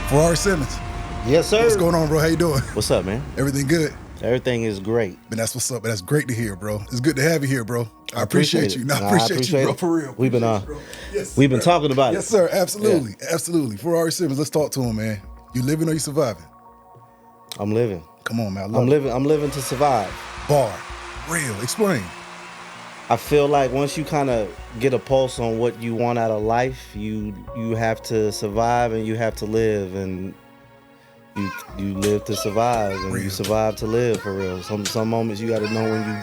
Ferrari Simmons. Yes, sir. What's going on, bro? How you doing? What's up, man? Everything good? Everything is great. Man, that's what's up. That's great to hear, bro. It's good to have you here, bro. I appreciate you. I appreciate you, bro, it. for real. We've been We've been talking about it. it. Yes, sir. Absolutely. Yeah. Absolutely. Ferrari Simmons, let's talk to him, man. You living or you surviving? I'm living. Come on, man. I'm living to survive. Bar. Real. Explain. I feel like once you kind of get a pulse on what you want out of life, you have to survive and you have to live, and you live to survive and you survive to live, for real. Some moments you got to know when you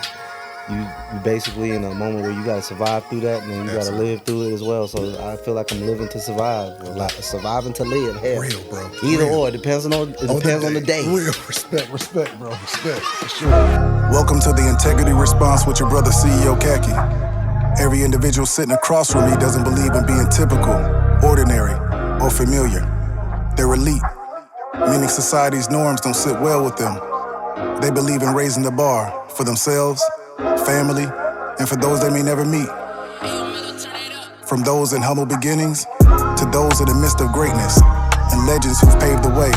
basically in a moment where you got to survive through that, and then you got to live through it as well. So I feel like I'm living to survive, or like surviving to live. Hell, real, bro. Either or, it depends on the day. Real respect, bro. Respect for sure. Welcome to the Integrity Response with your brother CEO Khacki. Every individual sitting across from me doesn't believe in being typical, ordinary, or familiar. They're elite, meaning society's norms don't sit well with them. They believe in raising the bar for themselves, family, and for those they may never meet. From those in humble beginnings to those in the midst of greatness and legends who've paved the way.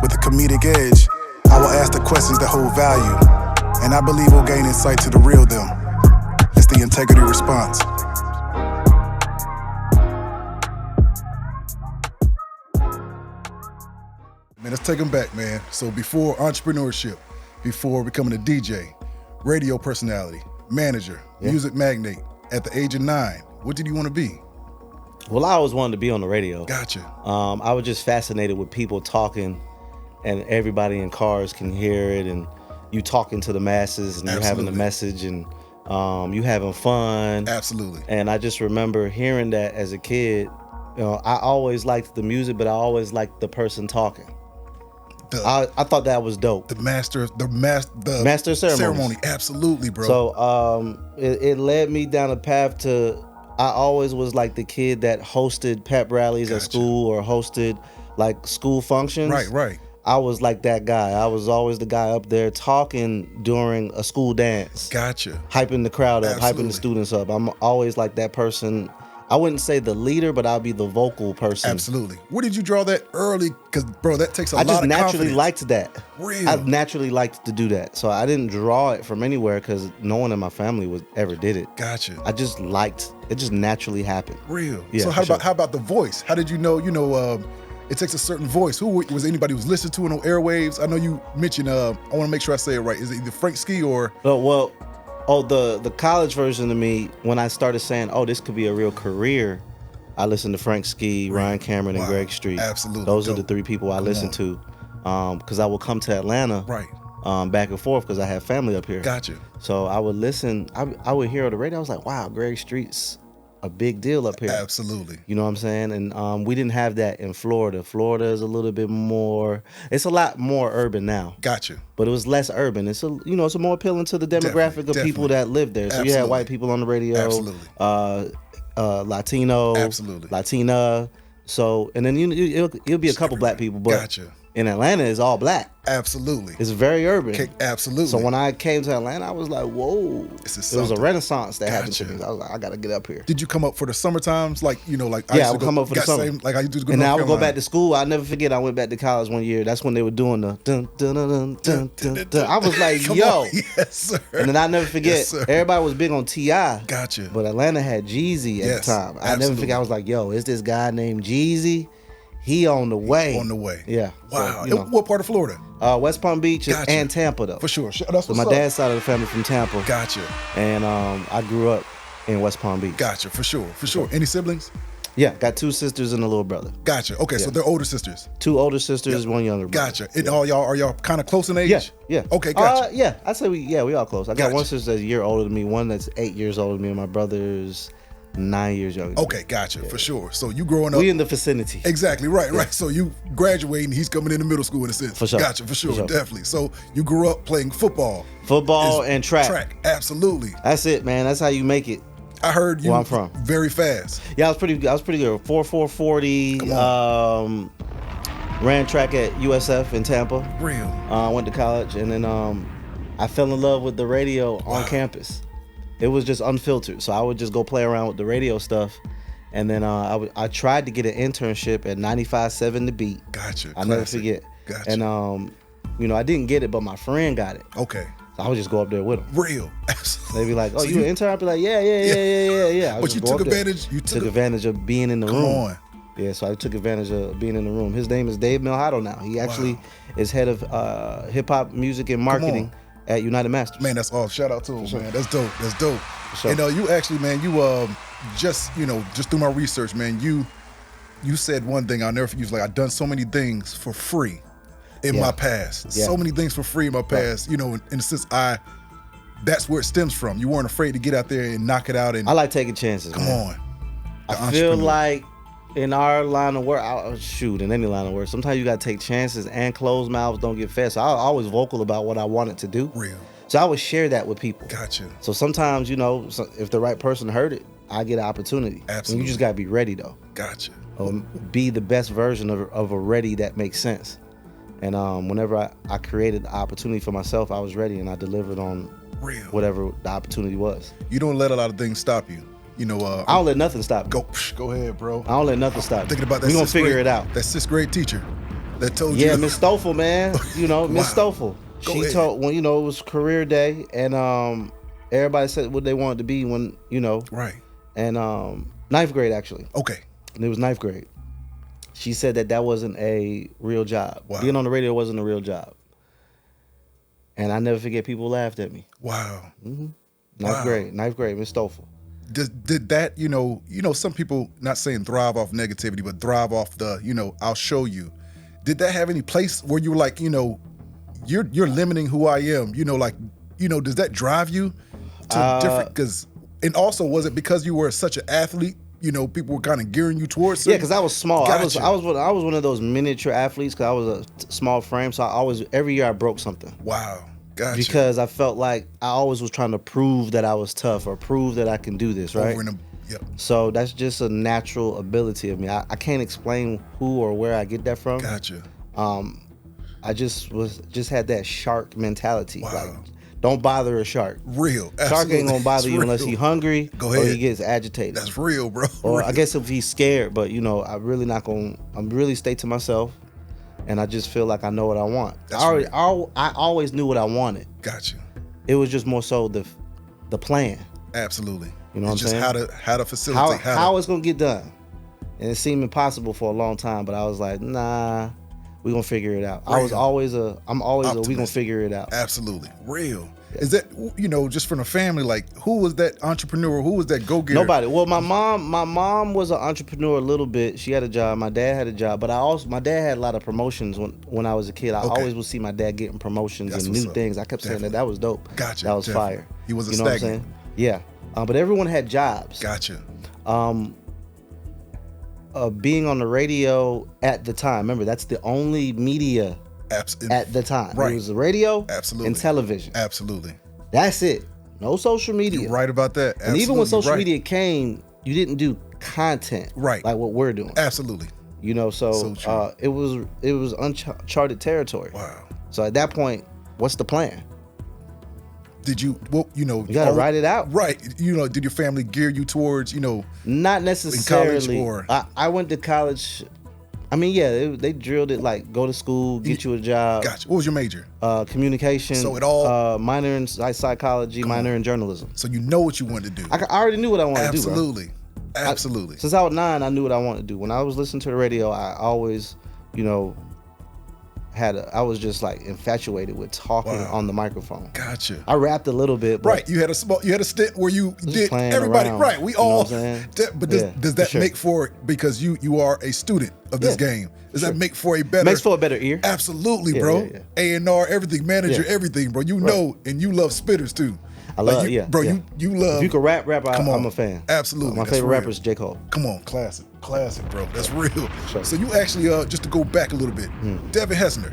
With a comedic edge, I will ask the questions that hold value, and I believe we'll gain insight to the real them. It's the Integrity Response. Man, let's take them back, man. So before entrepreneurship, before becoming a DJ, radio personality, manager, music magnate, at the age of 9, what did you want to be? Well, I always wanted to be on the radio. Gotcha. I was just fascinated with people talking, and everybody in cars can hear it, and you talking to the masses, and you having a message, and you having fun. Absolutely. And I just remember hearing that as a kid. You know, I always liked the music, but I always liked the person talking. I thought that was dope. The master of ceremony. Absolutely, bro. So it led me down a path to, I always was like the kid that hosted pep rallies at school, or hosted like school functions. Right. I was like that guy. I was always the guy up there talking during a school dance. Gotcha. Hyping the crowd up, hyping the students up. I'm always like that person. I wouldn't say the leader, but I'll be the vocal person. Absolutely. Where did you draw that early? Because, bro, that takes a lot of confidence. I just naturally liked that. Real. I naturally liked to do that. So I didn't draw it from anywhere, because no one in my family ever did it. Gotcha. I just liked it. Just naturally happened. Real. Yeah, so how about the voice? How did you know, it takes a certain voice? Who was anybody who was listening to it on airwaves? I know you mentioned, I want to make sure I say it right. Is it either Frank Ski or? The college version of me, when I started saying, this could be a real career, I listened to Frank Ski, Ryan Cameron, and Greg Street. Absolutely. Those are the three people I listened to, because I would come to Atlanta back and forth, because I have family up here. Gotcha. So I would listen. I would hear on the radio. I was like, wow, Greg Street's a big deal up here. Absolutely. You know what I'm saying? And we didn't have that in Florida. Florida is a little bit more, it's a lot more urban now. Gotcha. But it was less urban. It's it's more appealing to the demographic of people that live there. So you had white people on the radio. Absolutely. Latino. Absolutely. Latina. So, and then it'll be a couple black people, but gotcha. In Atlanta, it's all black. Absolutely. It's very urban. Absolutely. So when I came to Atlanta, I was like, whoa. It was a renaissance that happened to me. I was like, I got to get up here. Did you come up for the summer times? I would come up for the summer. I used to go to and then I would Carolina. go back to school. I'll never forget, I went back to college one year. That's when they were doing the dun, dun, dun, dun, dun, dun, dun. I was like, yo. Yes, sir. And then I never forget, everybody was big on T.I. Gotcha. But Atlanta had Jeezy at the time. I never forget, I was like, yo, is this guy named Jeezy? He on the way. On the way. Yeah. Wow. So, what part of Florida? West Palm Beach and Tampa, though. For sure. That's so my dad's side of the family from Tampa. Gotcha. And I grew up in West Palm Beach. Gotcha. For sure. Any siblings? Yeah, got 2 sisters and a little brother. Gotcha. Okay, so they're older sisters. 2 older sisters, 1 younger brother. Gotcha. And are y'all kind of close in age? Yeah. Okay, gotcha. Yeah, I'd say we all close. I got one sister that's a year older than me, one that's 8 years older than me, and my brother's 9 years younger. Okay, gotcha. For sure. So you growing up. We in the vicinity. Exactly, right. So you graduating, he's coming into middle school in a sense. For sure. Gotcha, for sure, definitely. So you grew up playing football. And track. Absolutely. That's it, man. That's how you make it. I heard you where I'm from. Very fast. Yeah, I was pretty good. 4.40. Ran track at USF in Tampa. Real. Went to college, and then I fell in love with the radio on campus. It was just unfiltered, so I would just go play around with the radio stuff, And then I tried to get an internship at 95.7 The Beat. Gotcha. I'll never forget. Gotcha. And I didn't get it, but my friend got it. Okay. So I would just go up there with him. Real. Absolutely. They'd be like, "Oh, so you an intern?" I'd be like, "Yeah." But you took advantage. You took advantage of being in the room. Come on. Yeah, so I took advantage of being in the room. His name is Dave Milhato now. He actually is head of hip hop music and marketing at United Masters. Man, that's all. Shout out to him, man. That's dope. That's dope. Sure. And you actually, man, you just through my research, man, you said one thing I'll never forget. Like, I've done so many things for free in my past. Yeah. So many things for free in my past. Right. In a sense, that's where it stems from. You weren't afraid to get out there and knock it out. And I like taking chances. Come on. I feel like in our line of work, in any line of work, sometimes you got to take chances, and closed mouths don't get fed. So I was always vocal about what I wanted to do. Real. So I would share that with people. Gotcha. So sometimes, if the right person heard it, I get an opportunity. Absolutely. And you just got to be ready, though. Gotcha. Be the best version of a ready that makes sense. And whenever I created the opportunity for myself, I was ready, and I delivered on whatever the opportunity was. You don't let a lot of things stop you. I don't let nothing stop me. Go ahead, bro. I don't let nothing stop me. Thinking about that. We gonna figure it out. That 6th grade teacher that told you. Yeah, Miss Stoffel, man. Miss Stoffel. She told when it was career day, and everybody said what they wanted to be when Right. And 9th grade actually. Okay. And it was 9th grade. She said that wasn't a real job. Wow. Being on the radio wasn't a real job. And I never forget, people laughed at me. Wow. Mm-hmm. 9th grade, Miss Stoffel. Did that, some people, not saying thrive off negativity, but thrive off the, I'll show you. Did that have any place where you were like, you're limiting who I am? Does that drive you to different? And also, was it because you were such an athlete? People were kind of gearing you towards it. Yeah, because I was small. Gotcha. I was one of those miniature athletes because I was a small frame. So every year I broke something. Wow. Gotcha. Because I felt like I always was trying to prove that I was tough or prove that I can do this, right? Yep. So that's just a natural ability of me. I can't explain who or where I get that from. Gotcha. I just had that shark mentality. Wow. Like, don't bother a shark. Real. Absolutely. Shark ain't gonna bother you unless he's hungry or he gets agitated. That's real, bro. Or real. I guess if he's scared, but I'm really stay to myself, and I just feel like I know what I want. I always knew what I wanted. Gotcha. It was just more so the plan. Absolutely. You know what I'm saying? How to facilitate. How it's gonna get done. And it seemed impossible for a long time, but I was like, nah, we're gonna figure it out. Real. I'm always we Optimistic. gonna figure it out. Absolutely. Real. Yeah. Is that, just from the family, like, who was that entrepreneur? Who was that go-getter? Nobody. Well, my mom was an entrepreneur a little bit. She had a job. My dad had a job, but my dad had a lot of promotions when I was a kid. I always would see my dad getting promotions and new things. I kept saying that was dope. Gotcha. That was fire. He was you know what I'm saying? Yeah. But everyone had jobs. Gotcha. Being on the radio at the time, remember, that's the only media at the time. Right. It was the radio Absolutely. and television. Absolutely. That's it. No social media. You're right about that. And even when social media came, you didn't do content like what we're doing. Absolutely. So it was uncharted territory. Wow. So at that point, what's the plan? Did you gotta write it out. Right. Did your family gear you towards, Not necessarily. in college, or I went to college. I mean, yeah, they drilled it like go to school, get you a job. Gotcha. What was your major? Communication. So it all minor in psychology, minor in journalism. So you know what you wanted to do. I already knew what I wanted to do. Absolutely. Absolutely. Since I was 9, I knew what I wanted to do. When I was listening to the radio, I always, I was just like infatuated with talking on the microphone. Gotcha. I rapped a little bit, but right. You had a stint where you did everybody around, right. We all. But does that sure. make for, because you are a student of this game? Does that make for a better? Makes for a better ear. Absolutely, bro. A&R, everything, manager, everything, bro. Know, and you love spitters too. I love, bro. You love. If you can rap, I'm a fan. Absolutely. My favorite rapper is J. Cole. Come on, classic, bro. That's real. Sure. So you actually, just to go back a little bit, Devin Hester,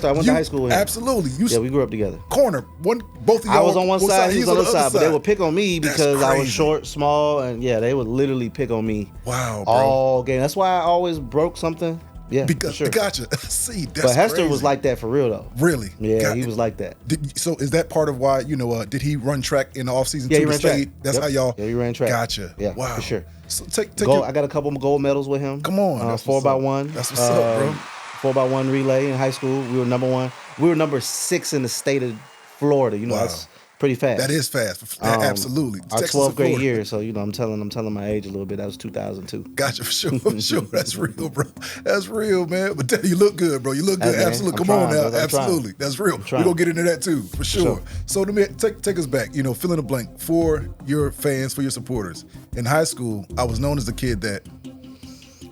I went to high school with him. Absolutely. We grew up together. Corner, both of y'all. I was on one side, he was on the other side, but they would pick on me That's because I was crazy. short, small, and they would literally pick on me. Wow, bro. All game. That's why I always broke something. Yeah, because for sure. gotcha. See, that's But Hester crazy. was like that for real though. Really? Yeah, he was like that. So is that part of why, did he run track in the offseason Yeah, to he the ran track. state? That's Yep. how y'all. Yeah, he ran track. Gotcha. Yeah, Wow. for sure. So take I got a couple of gold medals with him. Come on, that's what's 4x1. up. That's what's up, bro. 4x1 relay in high school. We were number 1. We were number 6 in the state of Florida. Wow. That's pretty fast. That is fast. Absolutely. Our Texas 12th and grade Florida. year. So I'm telling my age a little bit. That was 2002. Gotcha, for sure. That's real, bro. That's real, man. But you look good, bro. You look good. Hey, man, Absolutely. I'm Come on trying, now. brother. I'm Absolutely. trying. That's real. I'm We're trying. going to get into that too, for sure. So let me take us back, fill in the blank for your fans, for your supporters. In high school, I was known as the kid that.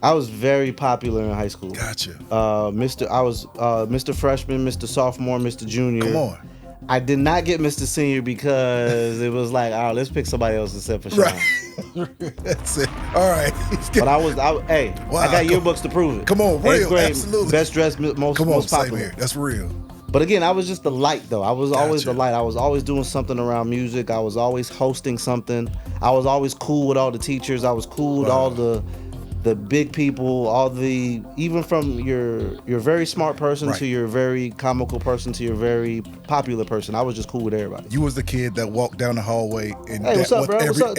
I was very popular in high school. Gotcha. Mr. Freshman, Mr. Sophomore, Mr. Junior. Come on. I did not get Mr. Senior because it was like, all right, let's pick somebody else except for Sean. Right. That's it. All right. But I got yearbooks to prove it. Come on, 8th real. grade, Absolutely. best dressed, most Same popular. here. That's real. But again, I was just the light though. I was always the Gotcha. light. I was always doing something around music. I was always hosting something. I was always cool with all the teachers. I was cool with all the big people, even from your very smart person to your very comical person to your very popular person. I was just cool with everybody. You was the kid that walked down the hallway and Hey, what's up, bro? What's up?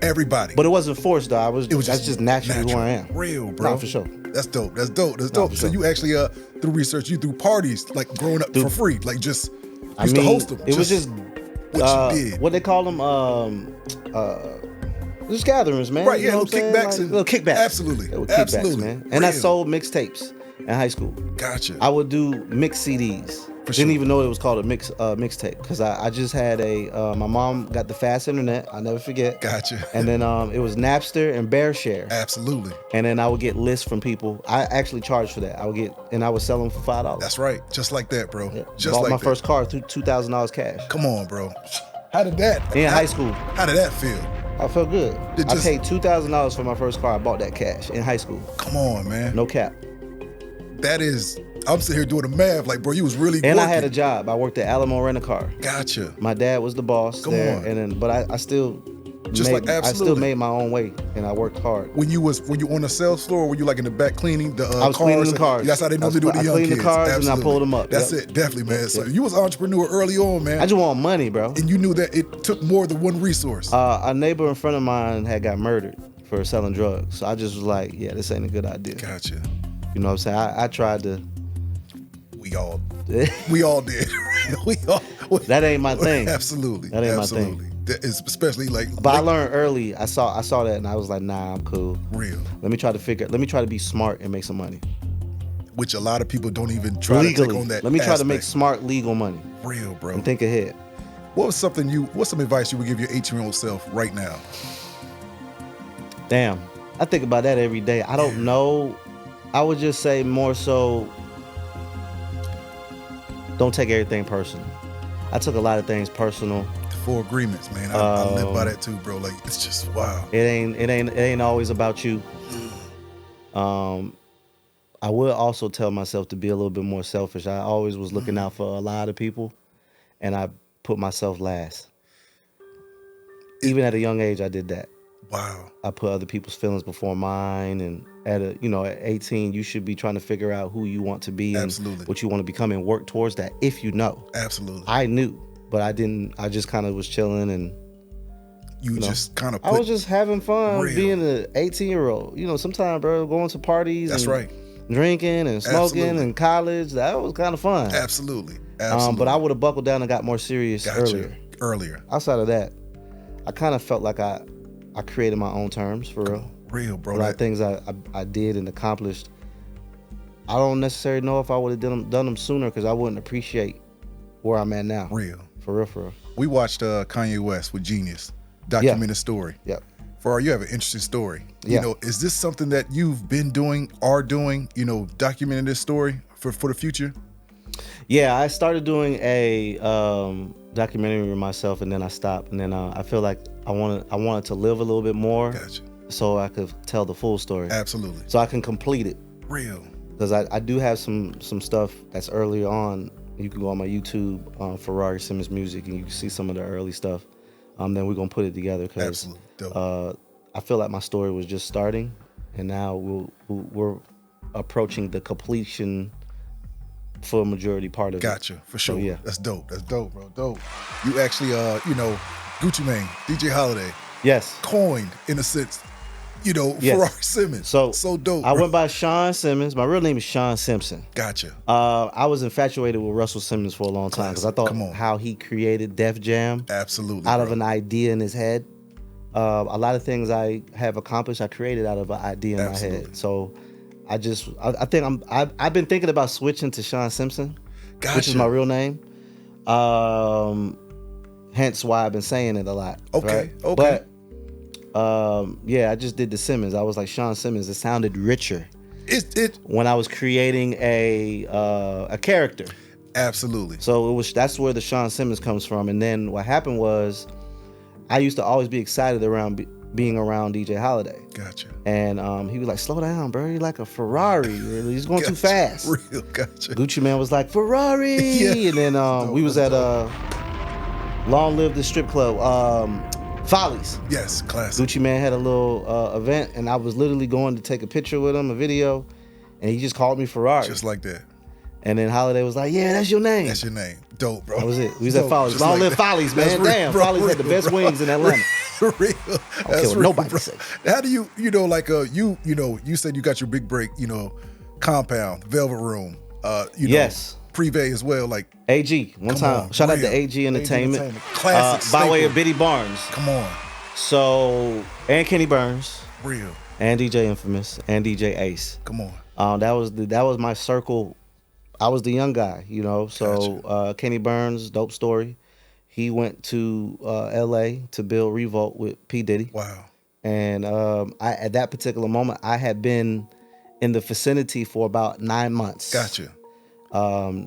Everybody. But it wasn't forced though. That's just naturally natural. who I am. Real, bro. Nah, for sure. That's dope. So sure. you actually through research, you through parties like growing up for free, like just used to host them. It was just what you did. what they call them just gatherings, man. Right, You yeah, know little what I'm saying? kickbacks and- little kickbacks. Absolutely. Little kickbacks, Absolutely. man. And I Real. sold mixtapes in high school. Gotcha. I would do mix CDs. Didn't even know it was called a mixtape because I just had my mom got the fast internet. I'll never forget. Gotcha. And then it was Napster and BearShare. Absolutely. And then I would get lists from people. I actually charged for that. I would sell them for $5. That's right. Just like that, bro. Yeah. Just Bought like my that. first car through $2,000 cash. Come on, bro. How did that? In high school. How did that feel? I felt good. It I just- paid $2,000 for my first car. I bought that cash in high school. Come on, man. No cap. That is. I'm sitting here doing the math, like, bro, you was really And working. I had a job. I worked at Alamo Rent a Car. Gotcha. My dad was the boss Come there, on. but I still Just made, like I still absolutely. made my own way, and I worked hard. Were you on the sales floor? Or were you like in the back cleaning the I was cars? cleaning the cars. That's how they normally do it. The I young cleaned kids. the cars and I Absolutely. pulled them up. That's Yep. it, definitely, man. So Yep. you was an entrepreneur early on, man. I just want money, bro. And you knew that it took more than one resource. A neighbor in front of mine had got murdered for selling drugs, so I just was like, yeah, this ain't a good idea. Gotcha. You know what I'm saying? I tried to. We all did. we all. That ain't my thing. Absolutely. That ain't my Absolutely. thing. That is especially like. But I learned early. I saw that, and I was like, nah, I'm cool. Real. Let me try to be smart and make some money. Which a lot of people don't even try Legally. to take on that. Let me try to make aspect. smart legal money Real, bro. and think ahead. What's some advice you would give your 18-year-old self right now? Damn, I think about that every day. I don't know. I would just say more so, don't take everything personal. I took a lot of things personal. The 4 agreements, man. I live by that too, bro. Like, it's just wow. It ain't always about you. I will also tell myself to be a little bit more selfish. I always was looking out for a lot of people, and I put myself last. Even at a young age, I did that. Wow. I put other people's feelings before mine, and at 18, you should be trying to figure out who you want to be and Absolutely. what you want to become and work towards that if you know. Absolutely. I knew, but I didn't. I just kind of was chilling and You just kind of I was just having fun Real. being an 18-year-old. Sometimes, bro, going to parties That's and right. drinking and smoking Absolutely. in college, that was kind of fun. Absolutely. Absolutely. But I would have buckled down and got more serious Earlier. Outside of that, I kind of felt like I created my own terms for real. Real, bro. A lot of things I did and accomplished. I don't necessarily know if I would have done them sooner because I wouldn't appreciate where I'm at now. Real. For real. We watched Kanye West with Genius, documented story. Yep. Ferrari, you have an interesting story. Yeah. Is this something that you've been doing, are doing, documenting this story for the future? Yeah, I started doing a documentary with myself, and then I stopped. And then I feel like I wanted to live a little bit more, Gotcha. so I could tell the full story. Absolutely. So I can complete it. Real. Because I do have some stuff that's early on. You can go on my YouTube, Ferrari Simmons Music, and you can see some of the early stuff. Then we're gonna put it together because Absolutely. Dope. I feel like my story was just starting, and now we're approaching the completion for a majority part of it. Gotcha, for sure. So, yeah. That's dope, bro, dope. You actually, Gucci Mane, DJ Holiday, Yes. coined, in a sense, Yes. Ferrari Simmons. So dope, I bro. went by Sean Simmons. My real name is Sean Simpson. Gotcha. I was infatuated with Russell Simmons for a long time because I thought Come on. how he created Def Jam Absolutely, out of bro. an idea in his head. A lot of things I have accomplished, I created out of an idea in my Absolutely. head. So I think I've been thinking about switching to Sean Simpson, which is Gotcha. my real name. Hence why I've been saying it a lot. Okay, right? okay. But I just did the Simmons. I was like Sean Simmons. It sounded richer It when I was creating a character. absolutely. So that's where the Sean Simmons comes from. And then what happened was, I used to always be excited around being around DJ Holiday. Gotcha. And he was like, "Slow down, bro. You're like a Ferrari. He's going too fast." Real, gotcha. Gucci Mane was like, "Ferrari." Yeah. And then we was at Long Live the Strip Club, Follies. Yes, classic. Gucci Mane had a little event, and I was literally going to take a picture with him, a video, and he just called me Ferrari. Just like that. And then Holiday was like, "Yeah, that's your name." That's your name. Dope, bro. That was it. We was at Dope. Follies. Just Long like Live that. Follies, man. That's real, Damn, bro, Follies had the real, best bro. wings in Atlanta. Real. That's what real, nobody bro. say. How do you you said you got your big break, Compound, Velvet Room, Yes. Privé as well, like AG, one Come time. on, Shout out to real. AG Entertainment. Classic by way staple. of Biddy Barnes. come on, So, and Kenny Burns, real. and DJ Infamous, and DJ Ace. Come on. That was my circle. I was the young guy, So Kenny Burns, dope story. He went to LA to build Revolt with P. Diddy. Wow. And at that particular moment, I had been in the vicinity for about 9 months. Gotcha.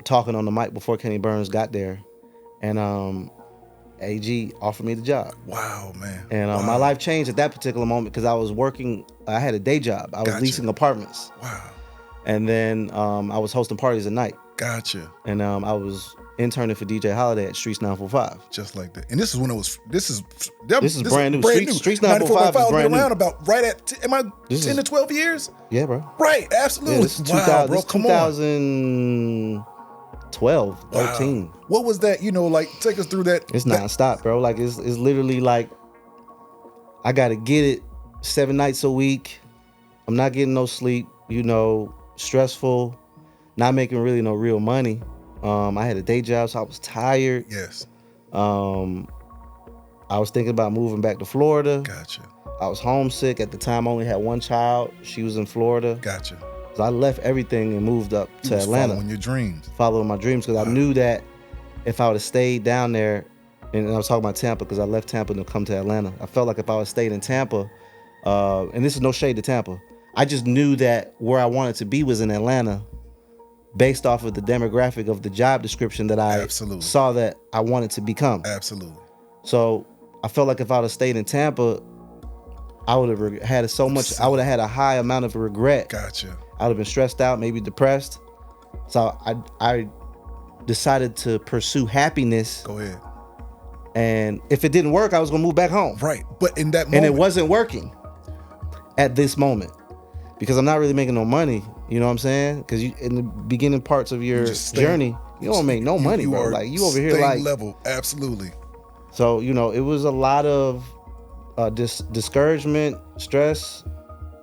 Talking on the mic before Kenny Burns got there. And AG offered me the job. Wow, man. And wow. my life changed at that particular moment because I was working, I had a day job. I was Gotcha. leasing apartments. Wow. And then I was hosting parties at night. Gotcha. And I was interning for DJ Holiday at Streets 945. Just like that. And this is when it was. This is brand new. Streets 945 is brand new. Around about right at. Am I This 10 is- to 12 years? Yeah, bro. Right. Absolutely. Yeah, this is wow, bro. this Come on. 2012, 13. Wow. What was that? Take us through that. It's nonstop, bro. Like it's literally like I gotta get it 7 nights a week. I'm not getting no sleep, stressful, not making really no real money. I had a day job, so I was tired. Yes. I was thinking about moving back to Florida. Gotcha. I was homesick. At the time, I only had one child. She was in Florida. Gotcha. So I left everything and moved up You to was Atlanta. following your dreams. Following my dreams because I knew that if I would have stayed down there, and I was talking about Tampa because I left Tampa to come to Atlanta. I felt like if I would have stayed in Tampa, and this is no shade to Tampa, I just knew that where I wanted to be was in Atlanta based off of the demographic of the job description that I Absolutely. saw that I wanted to become. Absolutely. So I felt like if I would have stayed in Tampa, I would have had so much, I would have had a high amount of regret. Gotcha. I would have been stressed out, maybe depressed. So I decided to pursue happiness. Go ahead. And if it didn't work, I was gonna move back home. Right. But in that moment. And it wasn't working at this moment because I'm not really making no money. You know what I'm saying? Because in the beginning parts of your just staying- journey, you don't make no money, bro. are Like you over here, staying like level. Absolutely. so. It was a lot of discouragement, stress.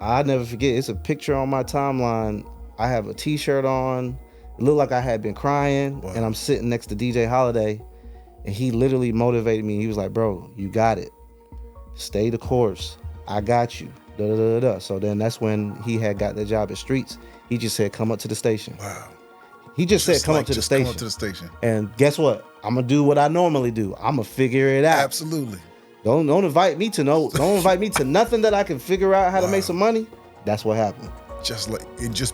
I never forget. It's a picture on my timeline. I have a T-shirt on. It looked like I had been crying, Wow. and I'm sitting next to DJ Holiday, and he literally motivated me. He was like, "Bro, you got it. Stay the course. I got you." Da, da, da, da. So then that's when he had got that job at Streets. He just said, "Come up to the station." Wow. He just said, "Come like, up to the just station." Come up to the station. And guess what? I'm gonna do what I normally do. I'm gonna figure it out. Absolutely. Don't invite me to don't invite me to nothing that I can figure out how to Wow. make some money. That's what happened. Just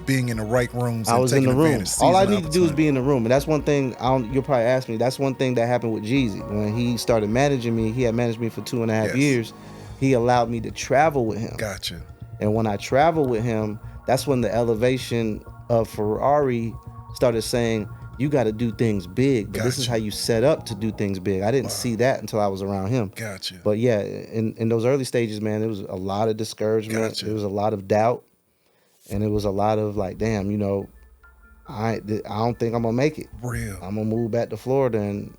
being in the right rooms. I and was in taking the room. advantage, All I seizing need to do is opportunity. be in the room, and that's one thing. You'll probably ask me. That's one thing that happened with Jeezy when he started managing me. He had managed me for 2.5 Yes. years. He allowed me to travel with him, Gotcha. and when I traveled with him, that's when the elevation of Ferrari started saying, "You got to do things big, but this is Gotcha. how you set up to do things big." I didn't see that until I was around him. Gotcha. But yeah, in those early stages, man, there was a lot of discouragement. Gotcha. There was a lot of doubt. And it was a lot of like, damn, you know, I don't think I'm gonna make it. Real. I'm gonna move back to Florida, and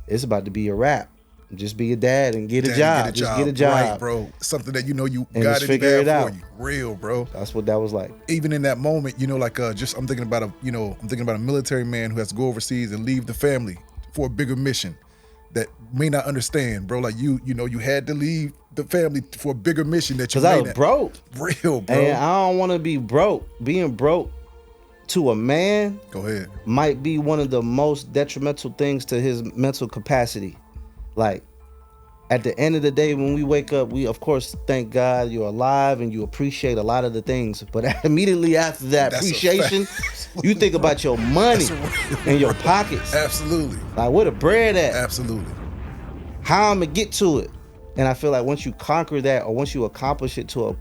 it's about to be a wrap. Just be a dad and get a job. Just get a job, right, bro. Something that you know you and got just it figure it out out. for you. Real, bro. That's what that was like. Even in that moment, you know, like I'm thinking about a military man who has to go overseas and leave the family for a bigger mission that may not understand, bro. Like you know, you had to leave the family for a bigger mission that you Because I was broke. Real, bro. And I don't want to be broke. Being broke to a man Go ahead. might be one of the most detrimental things to his mental capacity. Like, at the end of the day, when we wake up, we of course thank God you're alive and you appreciate a lot of the things. But immediately after that That's a appreciation, fact. you think about your money and your pockets. Absolutely. Like, where the bread at? Absolutely. How I'm gonna get to it? And I feel like once you conquer that, or once you accomplish it to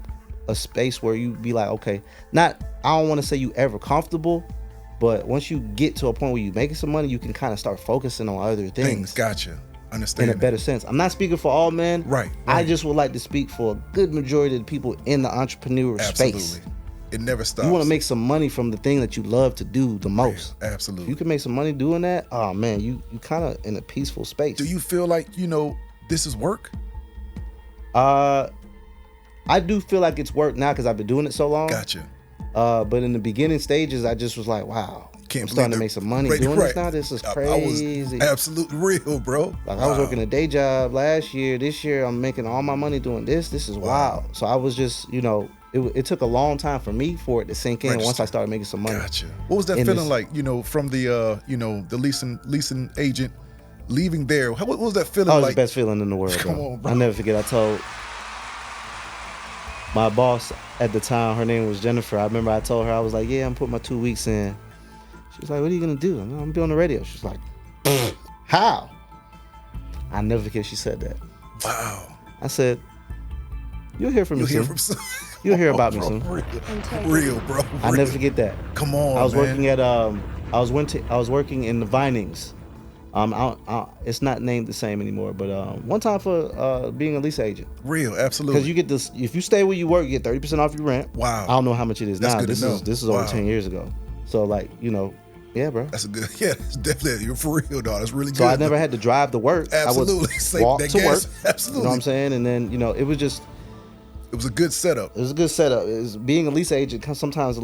a space where you be like, okay, I don't want to say you ever comfortable, but once you get to a point where you making some money, you can kind of start focusing on other things. Gotcha. Understand in a better sense. I'm not speaking for all men. Right. I just would like to speak for a good majority of the people in the entrepreneur space. Absolutely. It never stops. You want to make some money from the thing that you love to do the most. Yeah, absolutely. If you can make some money doing that, oh man, you kind of in a peaceful space. Do you feel like, you know, this is work? I do feel like it's work now because I've been doing it so long. Gotcha. But in the beginning stages, I just was like, wow, I'm starting to make some money doing this now. This is crazy. I was absolutely real, bro. Like, I was working a day job last year. This year, I'm making all my money doing this. This is wild. So I was just, you know, it took a long time for me for it to sink in once I started making some money. Gotcha. What was that feeling like, you know, from the, you know, the leasing agent leaving there? What was that feeling like? That was the best feeling in the world, Come on, bro. I'll never forget. I told my boss at the time, her name was Jennifer. I remember I told her, I was like, yeah, I'm putting my 2 weeks in. She was like, what are you going to do? I'm going to be on the radio. She's like, how? I never forget she said that. Wow. I said, you'll hear from me soon. You'll hear about me soon. Real, bro. I'll never forget that. Come on, I was man. working at I was working in the Vinings. It's not named the same anymore, but one time for being a lease agent. Real, absolutely. Because you get this, if you stay where you work, you get 30% off your rent. Wow. I don't know how much it is That's now. good to know. This is over 10 years ago. So like, you know, yeah, bro. That's a good, yeah, that's definitely, you're for real, dog. That's really good. So I never had to drive to work. Absolutely. I would walk to work. Absolutely. You know what I'm saying? And then, you know, it was a good setup. It was a good setup. Being a lease agent, sometimes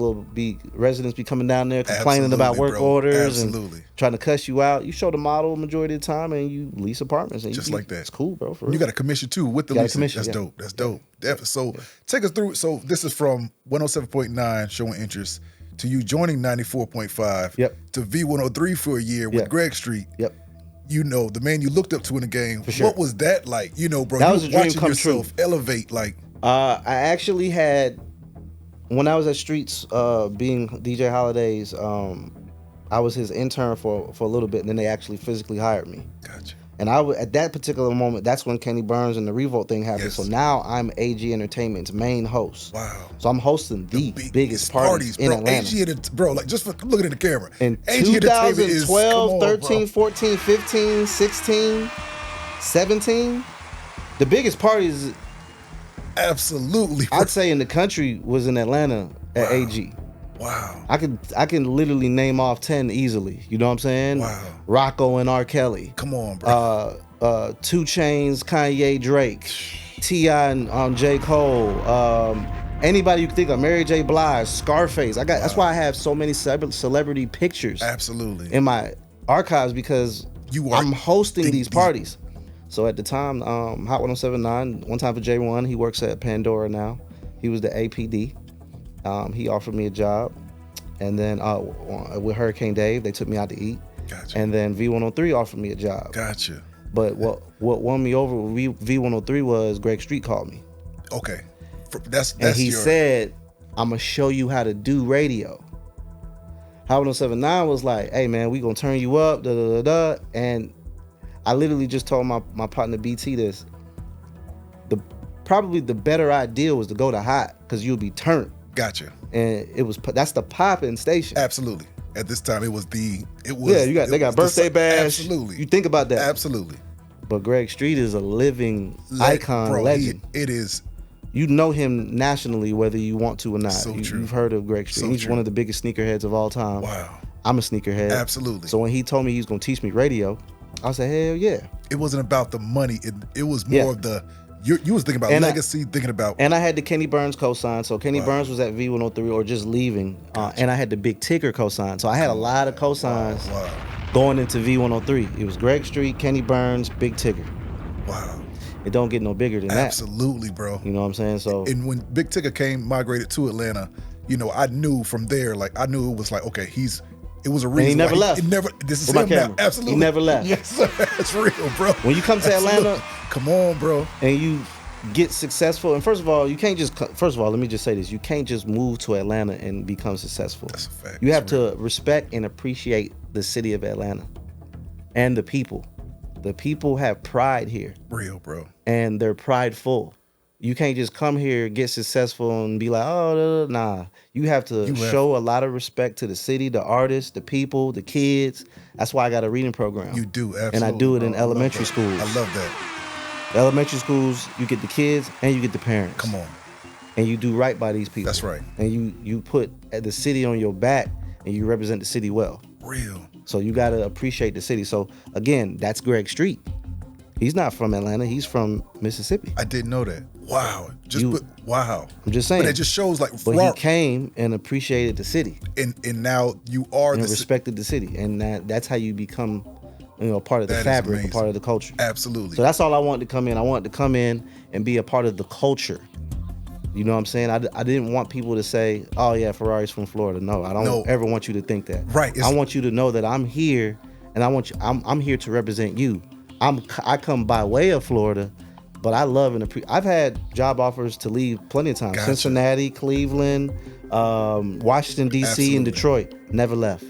residents be coming down there complaining about work orders and trying to cuss you out. You show the model majority of the time and you lease apartments. And just like that. It's cool, bro. You got a commission too with the leasing. That's dope. That's dope. Definitely. So take us through. So this is from 107.9 showing interest to you joining 94.5 to V103 for a year with Greg Street. Yep. You know, the man you looked up to in the game. For sure. What was that like? You know, bro. That was a dream come true. Elevate like. I actually had, when I was at Streets, being DJ Holidays, I was his intern for a little bit, and then they actually physically hired me. Gotcha. And at that particular moment, that's when Kenny Burns and the Revolt thing happened. Yes. So now I'm AG Entertainment's main host. Wow. So I'm hosting the biggest parties in bro. Atlanta. Bro, like just for looking at the camera. In 2012, 13, 14, 15, 16, 17, the biggest parties... Absolutely. I'd say in the country was in Atlanta at AG. Wow. I can literally name off 10 easily. You know what I'm saying? Wow. Rocco and R. Kelly. Come on, bro. 2 Chainz, Kanye, Drake, T.I. and J. Cole. Anybody you can think of, Mary J. Blige, Scarface. That's why I have so many celebrity pictures. Absolutely. In my archives because I'm hosting these parties. So at the time, Hot 107.9, one time for J1, he works at Pandora now. He was the APD. He offered me a job. And then with Hurricane Dave, they took me out to eat. Gotcha. And then V103 offered me a job. Gotcha. But what won me over with V103 was Greg Street called me. Okay. And he said, I'm going to show you how to do radio. Hot 107.9 was like, hey, man, we going to turn you up, da-da-da-da. And I literally just told my partner BT this. Probably the better idea was to go to Hot because you'll be turned. Gotcha. And that's the popping station. Absolutely. At this time, they got birthday bash. Absolutely. You think about that. Absolutely. But Greg Street is a living icon, bro, legend. It is you know him nationally whether you want to or not. So true. You've heard of Greg Street. So He's true. one of the biggest sneakerheads of all time. Wow. I'm a sneakerhead. Absolutely. So when he told me he was going to teach me radio, I said, hell yeah. It wasn't about the money. It was more Yeah. of the, you was thinking about And legacy, thinking about. And I had the Kenny Burns cosign. So Kenny Burns was at V103 or just leaving. And I had the Big Tigger cosign. So I had a lot of cosigns Wow. going into V103. It was Greg Street, Kenny Burns, Big Tigger. Wow. It don't get no bigger than that. Absolutely, bro. You know what I'm saying? So And when Big Tigger migrated to Atlanta, you know, I knew from there, like, I knew it was like, okay, it was a reason. he never why left. This is With my him now. camera. Absolutely. He never left. Yes, sir. That's real, bro. when you come to Absolutely. Atlanta Come on, bro. and you get successful, and first of all, you can't just, first of all, let me just say this. You can't just move to Atlanta and become successful. That's a fact. You have That's to respect and appreciate the city of Atlanta and the people. The people have pride here. Real, bro. And they're prideful. You can't just come here, get successful, and be like, oh, nah. You have to show a lot of respect to the city, the artists, the people, the kids. That's why I got a reading program. You do, absolutely. And I do it in bro. I love elementary that. schools. I love that. The elementary schools, you get the kids and you get the parents. Come on. And you do right by these people. That's right. And you put the city on your back and you represent the city well. Real. So you got to appreciate the city. So again, that's Greg Street. He's not from Atlanta. He's from Mississippi. I didn't know that. Wow. Wow. I'm just saying. But it just shows like But he came and appreciated the city. And now you are and the respected the city. And that's how you become, part of the fabric, a part of the culture. Absolutely. So that's all I wanted to come in. I wanted to come in and be a part of the culture. You know what I'm saying? I didn't want people to say, oh yeah, Ferrari's from Florida. No, I don't ever want you to think that. Right. I want you to know that I'm here and I'm here to represent you. I come by way of Florida, but I love and appreciate. I've had job offers to leave plenty of times. Gotcha. Cincinnati, Cleveland, Washington, D.C., Absolutely. and Detroit. Never left.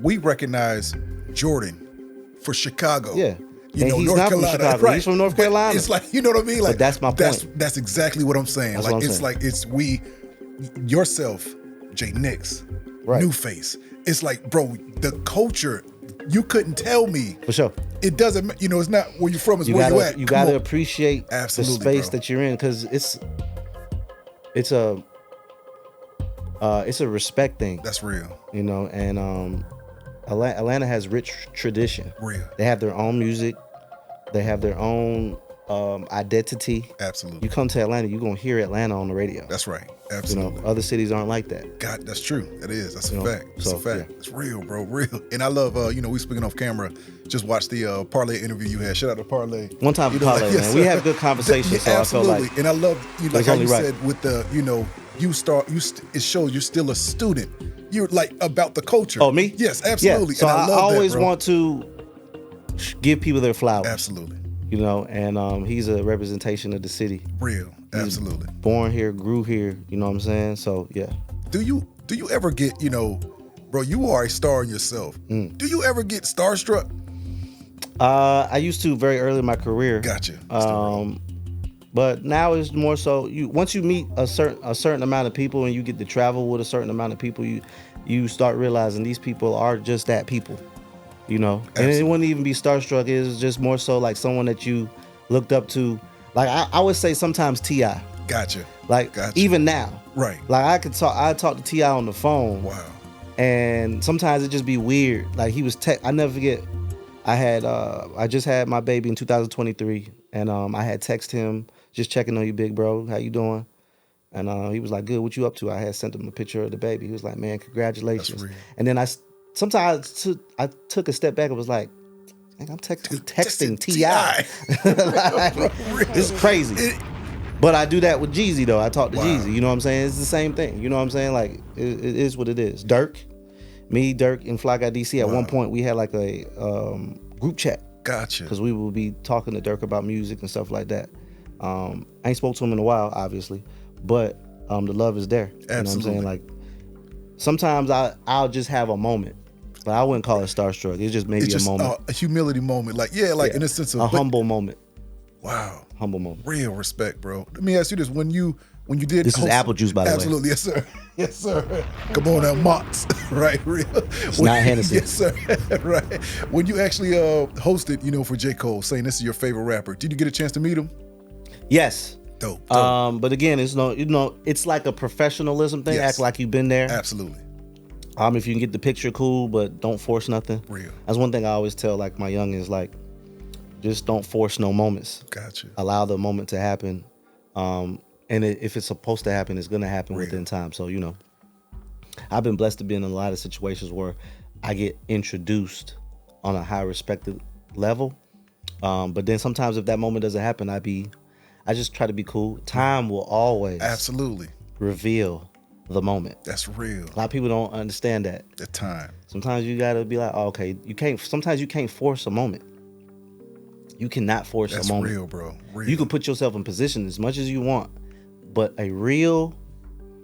We recognize Jordan for Chicago. Yeah. You And know, he's North not from Carolina. Chicago. Right. He's from North But Carolina. it's like, you know what I mean? Like, that's my point. That's exactly what I'm saying. That's like, what I'm it's saying. like, it's yourself, Jay Nix, Right. New Face. It's like, bro, the culture, you couldn't tell me. For sure. It doesn't, it's not where you're from, it's You where gotta, you at. you Come gotta on. appreciate Absolutely, the space bro. that you're in, because it's a respect thing. That's real. And Atlanta has rich tradition. Real. They have their own music. They have their own identity. Absolutely. You come to Atlanta, you're gonna hear Atlanta on the radio. That's right. Absolutely. Other cities aren't like that. God, that's true. That is. That's a fact. That's so, a fact. yeah. It's real, bro. Real. And I love, we speaking off camera. Just watched the Parlay interview you had. Shout out to Parlay. One time, Parlay, man. We have good conversations, so absolutely. I felt like. And I love, like how you right. said with the, it shows you're still a student. You're like about the culture. Oh, me? Yes, absolutely. Yeah. So and I love always that, bro. want to give people their flowers. Absolutely. And he's a representation of the city. Real. Absolutely. Born here, grew here, you know what I'm saying? So, yeah. Do you ever get, bro, you are a star in yourself. Do you ever get starstruck? I used to very early in my career. Gotcha. But now it's more so once you meet a certain amount of people and you get to travel with a certain amount of people, you start realizing these people are just that people. And it wouldn't even be starstruck. It's just more so like someone that you looked up to. Like I would say sometimes T.I. Gotcha. Like Gotcha. even now. Right. Like I talk to T.I. on the phone. Wow. And sometimes it just be weird. Like he was I never forget. I just had my baby in 2023, and I had texted him, just checking on you, big bro. How you doing? And he was like, good. What you up to? I had sent him a picture of the baby. He was like, man, congratulations. That's real. And then sometimes I took a step back and was like, I'm texting T.I. Like, this is crazy. But I do that with Jeezy though. I talk to Jeezy. You know what I'm saying? It's the same thing. You know what I'm saying? Like it is what it is. Dirk, and Fly Guy DC. At one point we had like a group chat. Gotcha. Because we would be talking to Dirk about music and stuff like that. I ain't spoke to him in a while, obviously, but the love is there. Absolutely. You know what I'm saying? Like sometimes I'll just have a moment, but I wouldn't call it starstruck. It's just maybe a moment, a humility moment. Like in a sense of a humble moment. Wow. Humble moment. Real respect, bro. Let me ask you this: when you did this is apple juice, by the way. Absolutely, yes, sir. Yes, sir. Come on now, Mott's. Right, real. It's not Hennessy. Yes, sir. Right. When you actually hosted, for J. Cole, saying this is your favorite rapper, did you get a chance to meet him? Yes. Dope. But again, it's it's like a professionalism thing. Yes. Act like you've been there. Absolutely. If you can get the picture, cool, but don't force nothing. Real. That's one thing I always tell like my youngins, like, just don't force no moments. Gotcha. Allow the moment to happen. If it's supposed to happen, it's gonna happen Real. within time. So, I've been blessed to be in a lot of situations where I get introduced on a high respected level. But then sometimes if that moment doesn't happen, I just try to be cool. Time will always Absolutely. reveal the moment. That's real. A lot of people don't understand that. The time. Sometimes you gotta be like, oh, okay, sometimes you can't force a moment. You cannot force That's a moment. real, bro. Real. You can put yourself in position as much as you want, but a real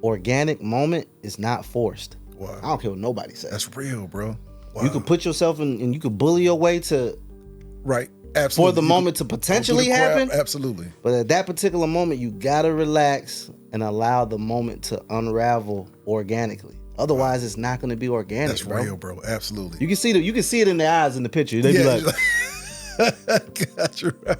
organic moment is not forced. Wow. I don't care what nobody says. That's real, bro. Wow. You can put yourself in and you can bully your way to right. Absolutely. for the moment to potentially happen. Absolutely. But at that particular moment, you gotta relax and allow the moment to unravel organically. Otherwise, it's not gonna be organic. That's real, bro. Absolutely. You can see it in their eyes in the picture. They be like, got you right.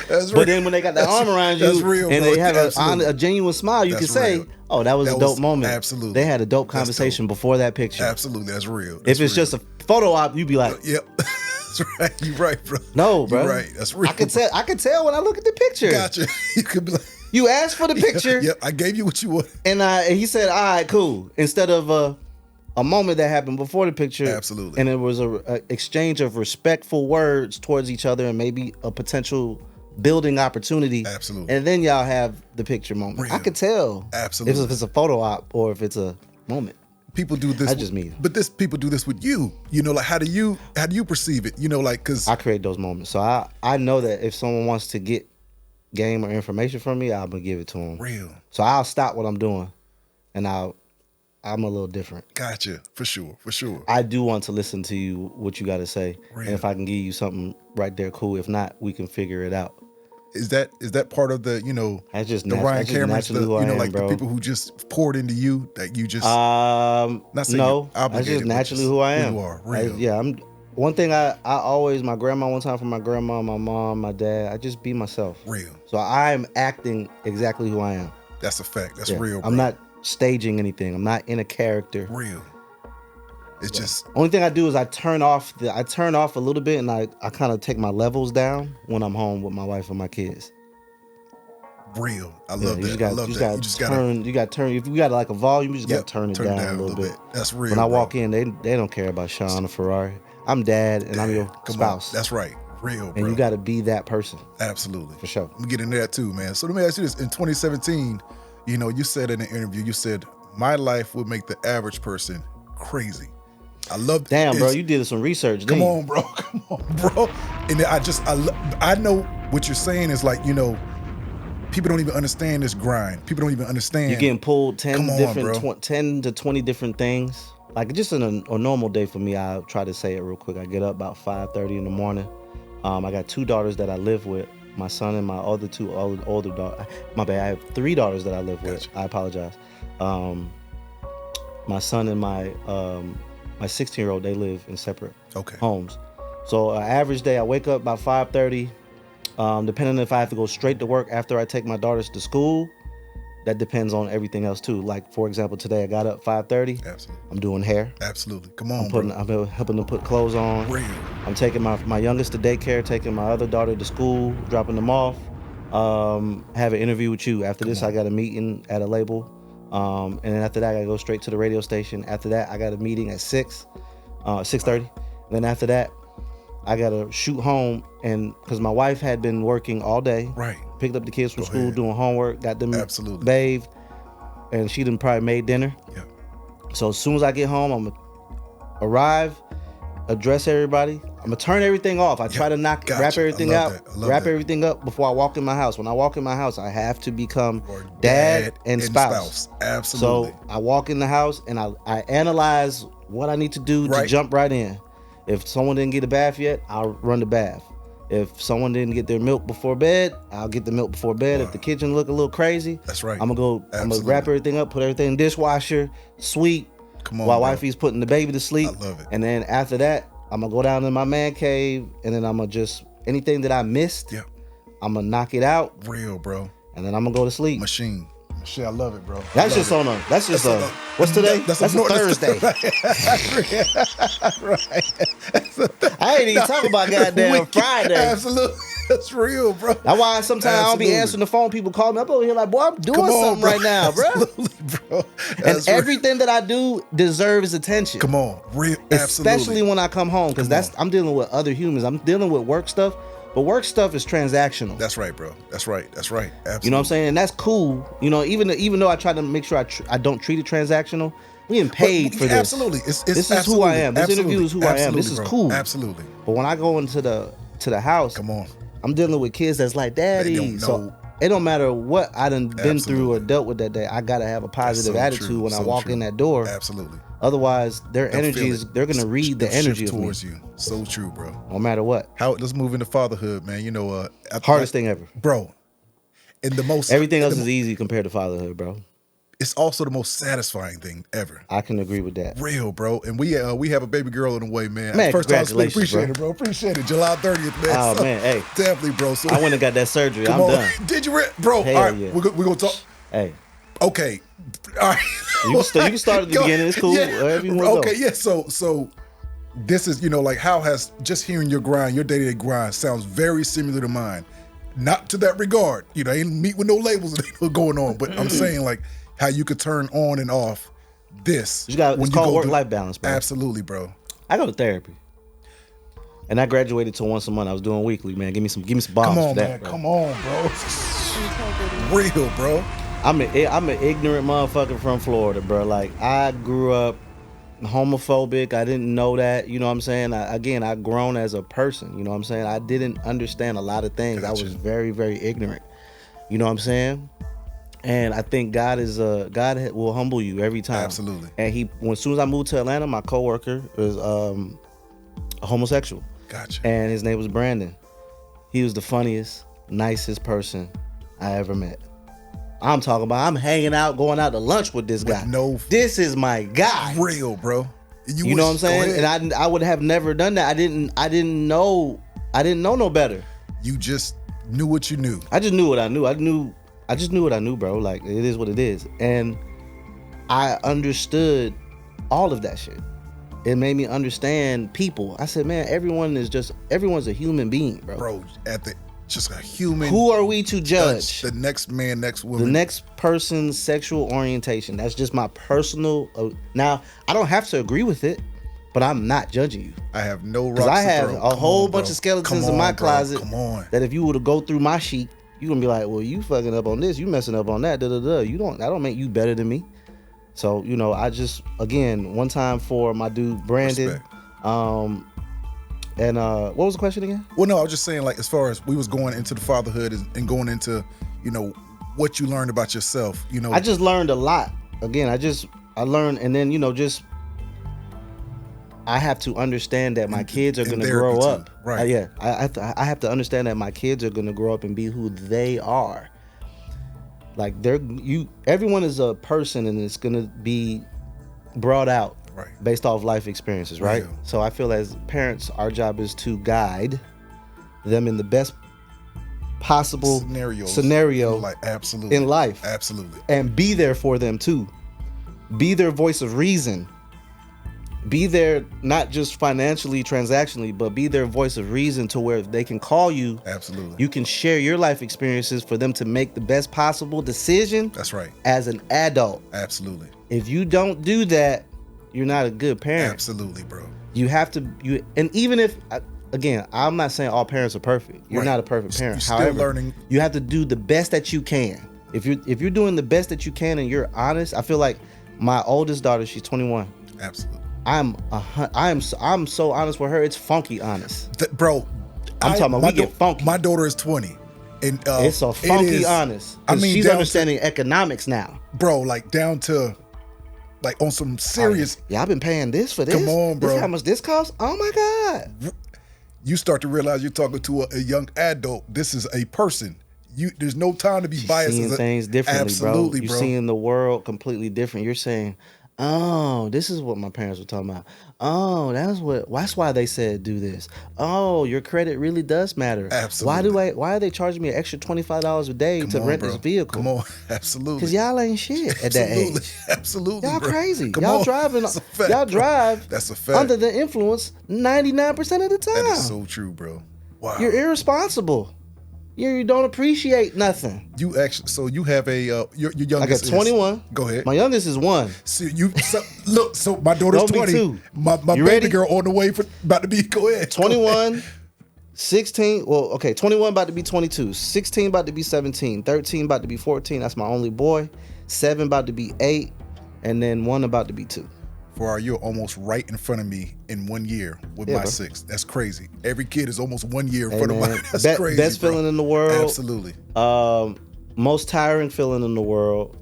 That's but then when they got the arm around you that's real, and bro. they have Absolutely. a genuine smile, you That's can say, real. oh, that was a dope moment. Absolutely. They had a dope That's conversation dope. before that picture. Absolutely. That's real. If it's just a photo op, you'd be like, Yep. That's right. You're right, bro. no, bro. You're right. That's real. I can tell when I look at the picture. Gotcha. You could be like, You asked for the picture. Yep. I gave you what you wanted. And he said, all right, cool. Instead of a moment that happened before the picture. Absolutely. And it was a exchange of respectful words towards each other and maybe a potential building opportunity. Absolutely. And then y'all have the picture moment. Real. I could tell. Absolutely. If it's a photo op or if it's a moment. People do this. That's just me. But people do this with you. Like how do you perceive it? Like because I create those moments. So I know that if someone wants to get game or information from me, I'm gonna give it to them. real. So I'll stop what I'm doing, and I'm a little different. Gotcha. For sure. I do want to listen to you, what you got to say, Real. and if I can give you something right there, cool. If not, we can figure it out. Is that part of the That's just the Ryan that's just Cameron's naturally who I am, like bro. the people who just poured into you that you just Not saying no, you're that's obligated, just but naturally just who I am. who you are, real. I'm. One thing I always, my grandma one time for my grandma, my mom, my dad, I just be myself. Real. So I am acting exactly who I am. That's a fact. That's Yeah. real, bro. I'm not staging anything. I'm not in a character. real. It's just Only thing I do is I turn off a little bit and I kind of take my levels down when I'm home with my wife and my kids. real. I love that. I I love that. You just gotta turn. If you got like a volume, you just Yep, gotta turn it down a little bit. That's real. When I bro. walk in, they don't care about Sean or Ferrari. I'm dad and I'm your Come spouse. on. That's right. Real, bro. and you got to be that person Absolutely. for sure. Let me get into that too, man. So let me ask you this. In 2017, you said in an interview, you said, my life would make the average person crazy. I love Damn, bro, you did some research. Come didn't on, bro. Come on, bro. And then I know what you're saying is like, people don't even understand this grind. People don't even understand. You're getting pulled 10 Come on, different, bro. 10 to 20 different things. Like just in a normal day for me, I'll try to say it real quick. I get up about 5:30 in the morning. I got 2 daughters that I live with. My son and my other 2 older daughters. My bad. I have 3 daughters that I live with. Gotcha. I apologize. My son and my 16-year-old, they live in separate Okay. homes. So average day, I wake up about 5:30. Depending if I have to go straight to work after I take my daughters to school, that depends on everything else too. Like for example, today I got up 5:30. Absolutely. I'm doing hair. Absolutely. Come on, I'm helping them put clothes on. Real. I'm taking my youngest to daycare, taking my other daughter to school, dropping them off. Have an interview with you. After this, I got a meeting at a label. And then after that, I gotta go straight to the radio station. After that, I got a meeting at 6:30. And then after that, I gotta shoot home, and because my wife had been working all day, Right. picked up the kids from Go school, ahead. doing homework, got them Absolutely. bathed, and she done probably made dinner. Yeah. So as soon as I get home, I'm gonna arrive, address everybody. I'm gonna turn everything off. I try to Gotcha. wrap everything I love out, that. I love wrap that. everything up before I walk in my house. When I walk in my house, I have to become Or dad and spouse. Absolutely. So I walk in the house and I analyze what I need to do to Right. jump right in. If someone didn't get a bath yet, I'll run the bath. If someone didn't get their milk before bed, I'll get the milk before bed. If the kitchen look a little crazy, That's right. I'm gonna Absolutely. wrap everything up, put everything in the dishwasher, sweep, Come on, while bro. wifey's putting the baby to sleep. I love it. And then after that, I'm gonna go down in my man cave, and then I'm gonna just anything that I missed, Yeah. I'm gonna knock it out. Real, bro. and then I'm gonna go to sleep. Machine. Shit, I love it, bro. That's just on a. That's just a. What's today? That's a Thursday. Right. I ain't even talking about goddamn Friday. Absolutely. That's real, bro. That's why sometimes I don't be answering the phone. People call me up over here like, boy, I'm doing something right now, bro. Absolutely, bro. And everything that I do deserves attention. Come on, real. Especially when I come home, because I'm dealing with other humans. I'm dealing with work stuff, but work stuff is transactional. That's right, bro. That's right. Absolutely. You know what I'm saying? And that's cool. You know, even though I try to make sure I don't treat it transactional, we getting paid for this. Absolutely. This is who I am. This interview is who I am. This is cool. Absolutely. But when I go into the house, come on, I'm dealing with kids that's like, Daddy. So it don't matter what I done been through or dealt with that day. I gotta have a positive attitude when I walk in that door. Absolutely. Otherwise, their energy is, they're gonna read the energy towards of me. you. So true, bro. No matter what. Let's move into fatherhood, man. You know, hardest thing ever, bro. And the most everything else is easy compared to fatherhood, bro. It's also the most satisfying thing ever. I can agree with that. Real, bro. And we have a baby girl on the way, man. Man, first time appreciate it, bro. Appreciate it. July 30th, man. Oh, man, hey. Definitely, bro. So, I went and got that surgery. I'm done. Did you, bro? Hell all right, yeah. we're going to talk. Hey. Okay. All right. You can start at the beginning. It's cool. Yeah. Wherever you want to go. Yeah. So this is, like how has just hearing your grind, your day-to-day grind sounds very similar to mine. Not to that regard. I ain't meet with no labels going on, but I'm saying like how you could turn on and off this. It's called work-life balance, bro. Absolutely, bro. I go to therapy. And I graduated to once a month. I was doing weekly, man. Give me some bombs Come on, for that, man. bro. Come on, bro. Real, bro. I'm an ignorant motherfucker from Florida, bro. Like, I grew up homophobic. I didn't know that. You know what I'm saying? I've grown as a person. You know what I'm saying? I didn't understand a lot of things. Gotcha. I was very, very ignorant. You know what I'm saying? And I think God will humble you every time. Absolutely. And as soon as I moved to Atlanta, my coworker was a homosexual. Gotcha. And his name was Brandon. He was the funniest, nicest person I ever met. I'm talking about I'm hanging out, going out to lunch with this guy. This is my guy. Real, bro. You know what I'm saying? And I would have never done that. I didn't know no better. You just knew what you knew. I just knew what I knew. I just knew what I knew, bro. Like, it is what it is. And I understood all of that shit. It made me understand people. I said, man, everyone's a human being, bro. Bro, just a human. Who are we to judge? The next man, next woman. The next person's sexual orientation. That's just my personal. Now, I don't have to agree with it, but I'm not judging you. I have no rocks because I have to throw. a whole bunch of skeletons in my closet. Come on. That if you were to go through my sheet, you're gonna be like, well, you fucking up on this, you messing up on that, That don't make you better than me. So, I just, again, one time for my dude Brandon. Respect. And what was the question again? Well, no, I was just saying, like, as far as we was going into the fatherhood and going into, what you learned about yourself, I just learned a lot. Again, I learned, and then, I have to understand that my kids are going to grow up. Right. Yeah. I have to understand that my kids are going to grow up and be who they are. Like, everyone is a person, and it's going to be brought out based off life experiences, right? Real. So I feel as parents, our job is to guide them in the best possible scenario absolutely in life. Absolutely. And be there for them too. Be their voice of reason. Be there not just financially, transactionally, but be their voice of reason to where they can call you. Absolutely. You can share your life experiences for them to make the best possible decision. That's right. As an adult. Absolutely. If you don't do that, you're not a good parent. Absolutely, bro. You have to, and even if, again, I'm not saying all parents are perfect. You're not a perfect parent. You're However, still learning. You have to do the best that you can. If you're doing the best that you can and you're honest, I feel like my oldest daughter, she's 21. Absolutely. I'm so honest with her. It's funky honest, bro. I'm talking about we get funky. My daughter is 20, and it's so funky honest. I mean, she's understanding economics now, bro. Like down to, like on some serious. Yeah, I've been paying this for this. Come on, bro. This how much this costs? Oh my god. You start to realize you're talking to a young adult. This is a person. There's no time to be biased. Seeing things differently, absolutely, bro. You're seeing the world completely different. You're saying, Oh, this is what my parents were talking about. Oh, that's why they said do this. Oh, your credit really does matter. Absolutely. Why are they charging me an extra $25 a day Come to on, rent bro. this vehicle? Come on. Absolutely. Cause y'all ain't shit at that Absolutely. age. Absolutely. Y'all bro. crazy. Come Y'all on. driving. That's a fact, Y'all bro. drive. That's a fact. Under the influence 99% of the time. That is so true, bro. Wow. You're irresponsible. You don't appreciate nothing. You actually, so you have a your youngest. I got 21. Go ahead. My youngest is 1. See look. So my daughter's Don't be 20. two. My You baby ready? girl on the way about to be. Go ahead. 21, 16. Well, okay, 21 about to be 22. 16 about to be 17. 13 about to be 14. That's my only boy. 7 about to be 8, and then 1 about to be 2. You're almost right in front of me in 1 year with Yeah, my bro. 6. That's crazy. Every kid is almost 1 year in Hey, front of man, mine. That's crazy. best bro. feeling in the world. Absolutely. Most tiring feeling in the world.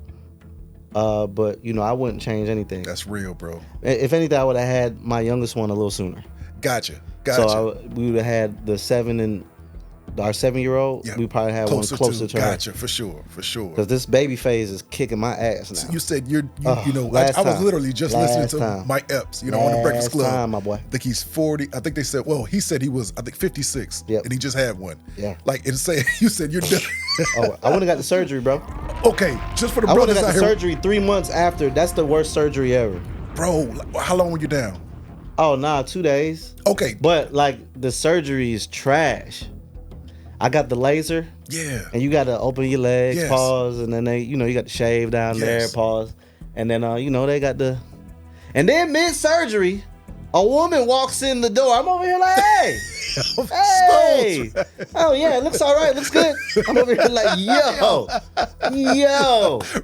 But I wouldn't change anything. That's real, bro. If anything, I would have had my youngest one a little sooner. Gotcha. So we would have had the 7 and our 7-year-old. Yeah. We probably had one closer to her. Gotcha, for sure. Because this baby phase is kicking my ass now. So you said I last was time. literally just listening to Time. Mike Epps, on the Breakfast Club. Time, my boy. I think he's 40. I think they said, he said he was, 56. Yep. And he just had one. Yeah. Like, and say, you said you're done. Oh, I wouldn't have got the surgery, bro. Okay, just for the I would brothers have got out the here. surgery 3 months after. That's the worst surgery ever. Bro, how long were you down? Oh, nah, 2 days. Okay. But like the surgery is trash. I got the laser. Yeah. And you got to open your legs, Yes. pause, and then you got the shave down there, Yes. pause, and then they got the, and then mid surgery, a woman walks in the door. I'm over here like, hey, hey, oh yeah, it looks all right, looks good. I'm over here like, yo,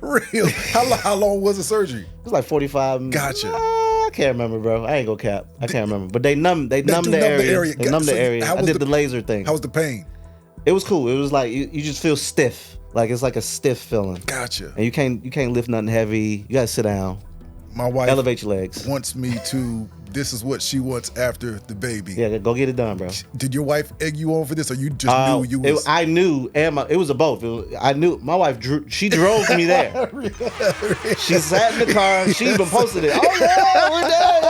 Real. How long was the surgery? It was like 45. Gotcha. I can't remember, bro. I ain't gonna cap. I can't remember. But they numbed the numb the area. area. They numbed So the area. how I was did the- the laser thing. How was the pain? It was cool. It was like you just feel stiff. Like it's like a stiff feeling. Gotcha. And you can't lift nothing heavy. You gotta sit down. My wife Elevate your legs. wants me to. This is what she wants after the baby. Yeah, go get it done, bro. Did your wife egg you on for this, or you just knew you was? I knew, and it was a both. I knew my wife. She drove me there. She sat in the car. She even posted it. Oh yeah, we're there.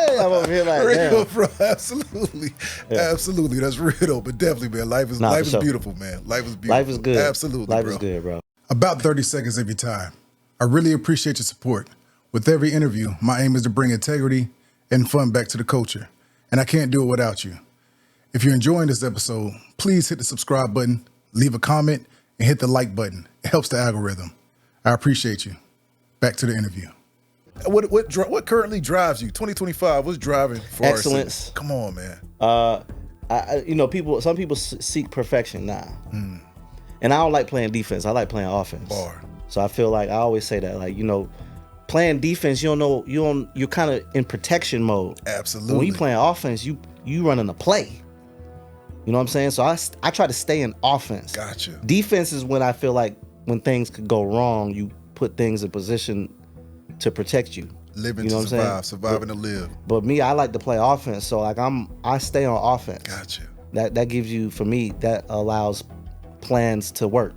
Hey. I'm over here like, Real, damn. bro. Absolutely, absolutely. That's real, but definitely, man. Life is for sure. beautiful, man. Life is beautiful. Life is good. Absolutely, Life bro. is good, bro. About 30 seconds of your time. I really appreciate your support. With every interview, my aim is to bring integrity and fun back to the culture, and I can't do it without you. If you're enjoying this episode, please hit the subscribe button, leave a comment, and hit the like button. It helps the algorithm. I appreciate you. Back to the interview. What currently drives you? 2025. What's driving for our city? Excellence. Come on, man. Some people seek perfection now, and I don't like playing defense. I like playing offense. Bar. So I feel like I always say that, like, playing defense, you're kind of in protection mode. Absolutely. When you playing offense, you running a play. You know what I'm saying? So I try to stay in offense. Gotcha. Defense is when I feel like when things could go wrong, you put things in position to protect you. Living You know to what I'm saying? surviving to live. But me, I like to play offense. So like I stay on offense. Gotcha. That gives you, for me, that allows plans to work.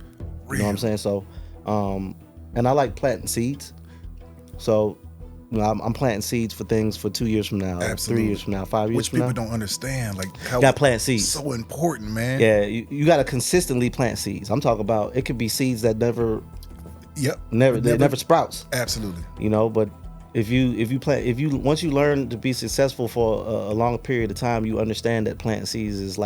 You know what I'm saying? So, and I like planting seeds. So, I'm planting seeds for things for 2 years from now, Absolutely. 3 years from now, 5 years Which from now. people don't understand, like how Gotta plant seeds. so important, man. Yeah, you got to consistently plant seeds. I'm talking about, it could be seeds that never sprouts. Absolutely. But once you learn to be successful for a long period of time, you understand that planting seeds is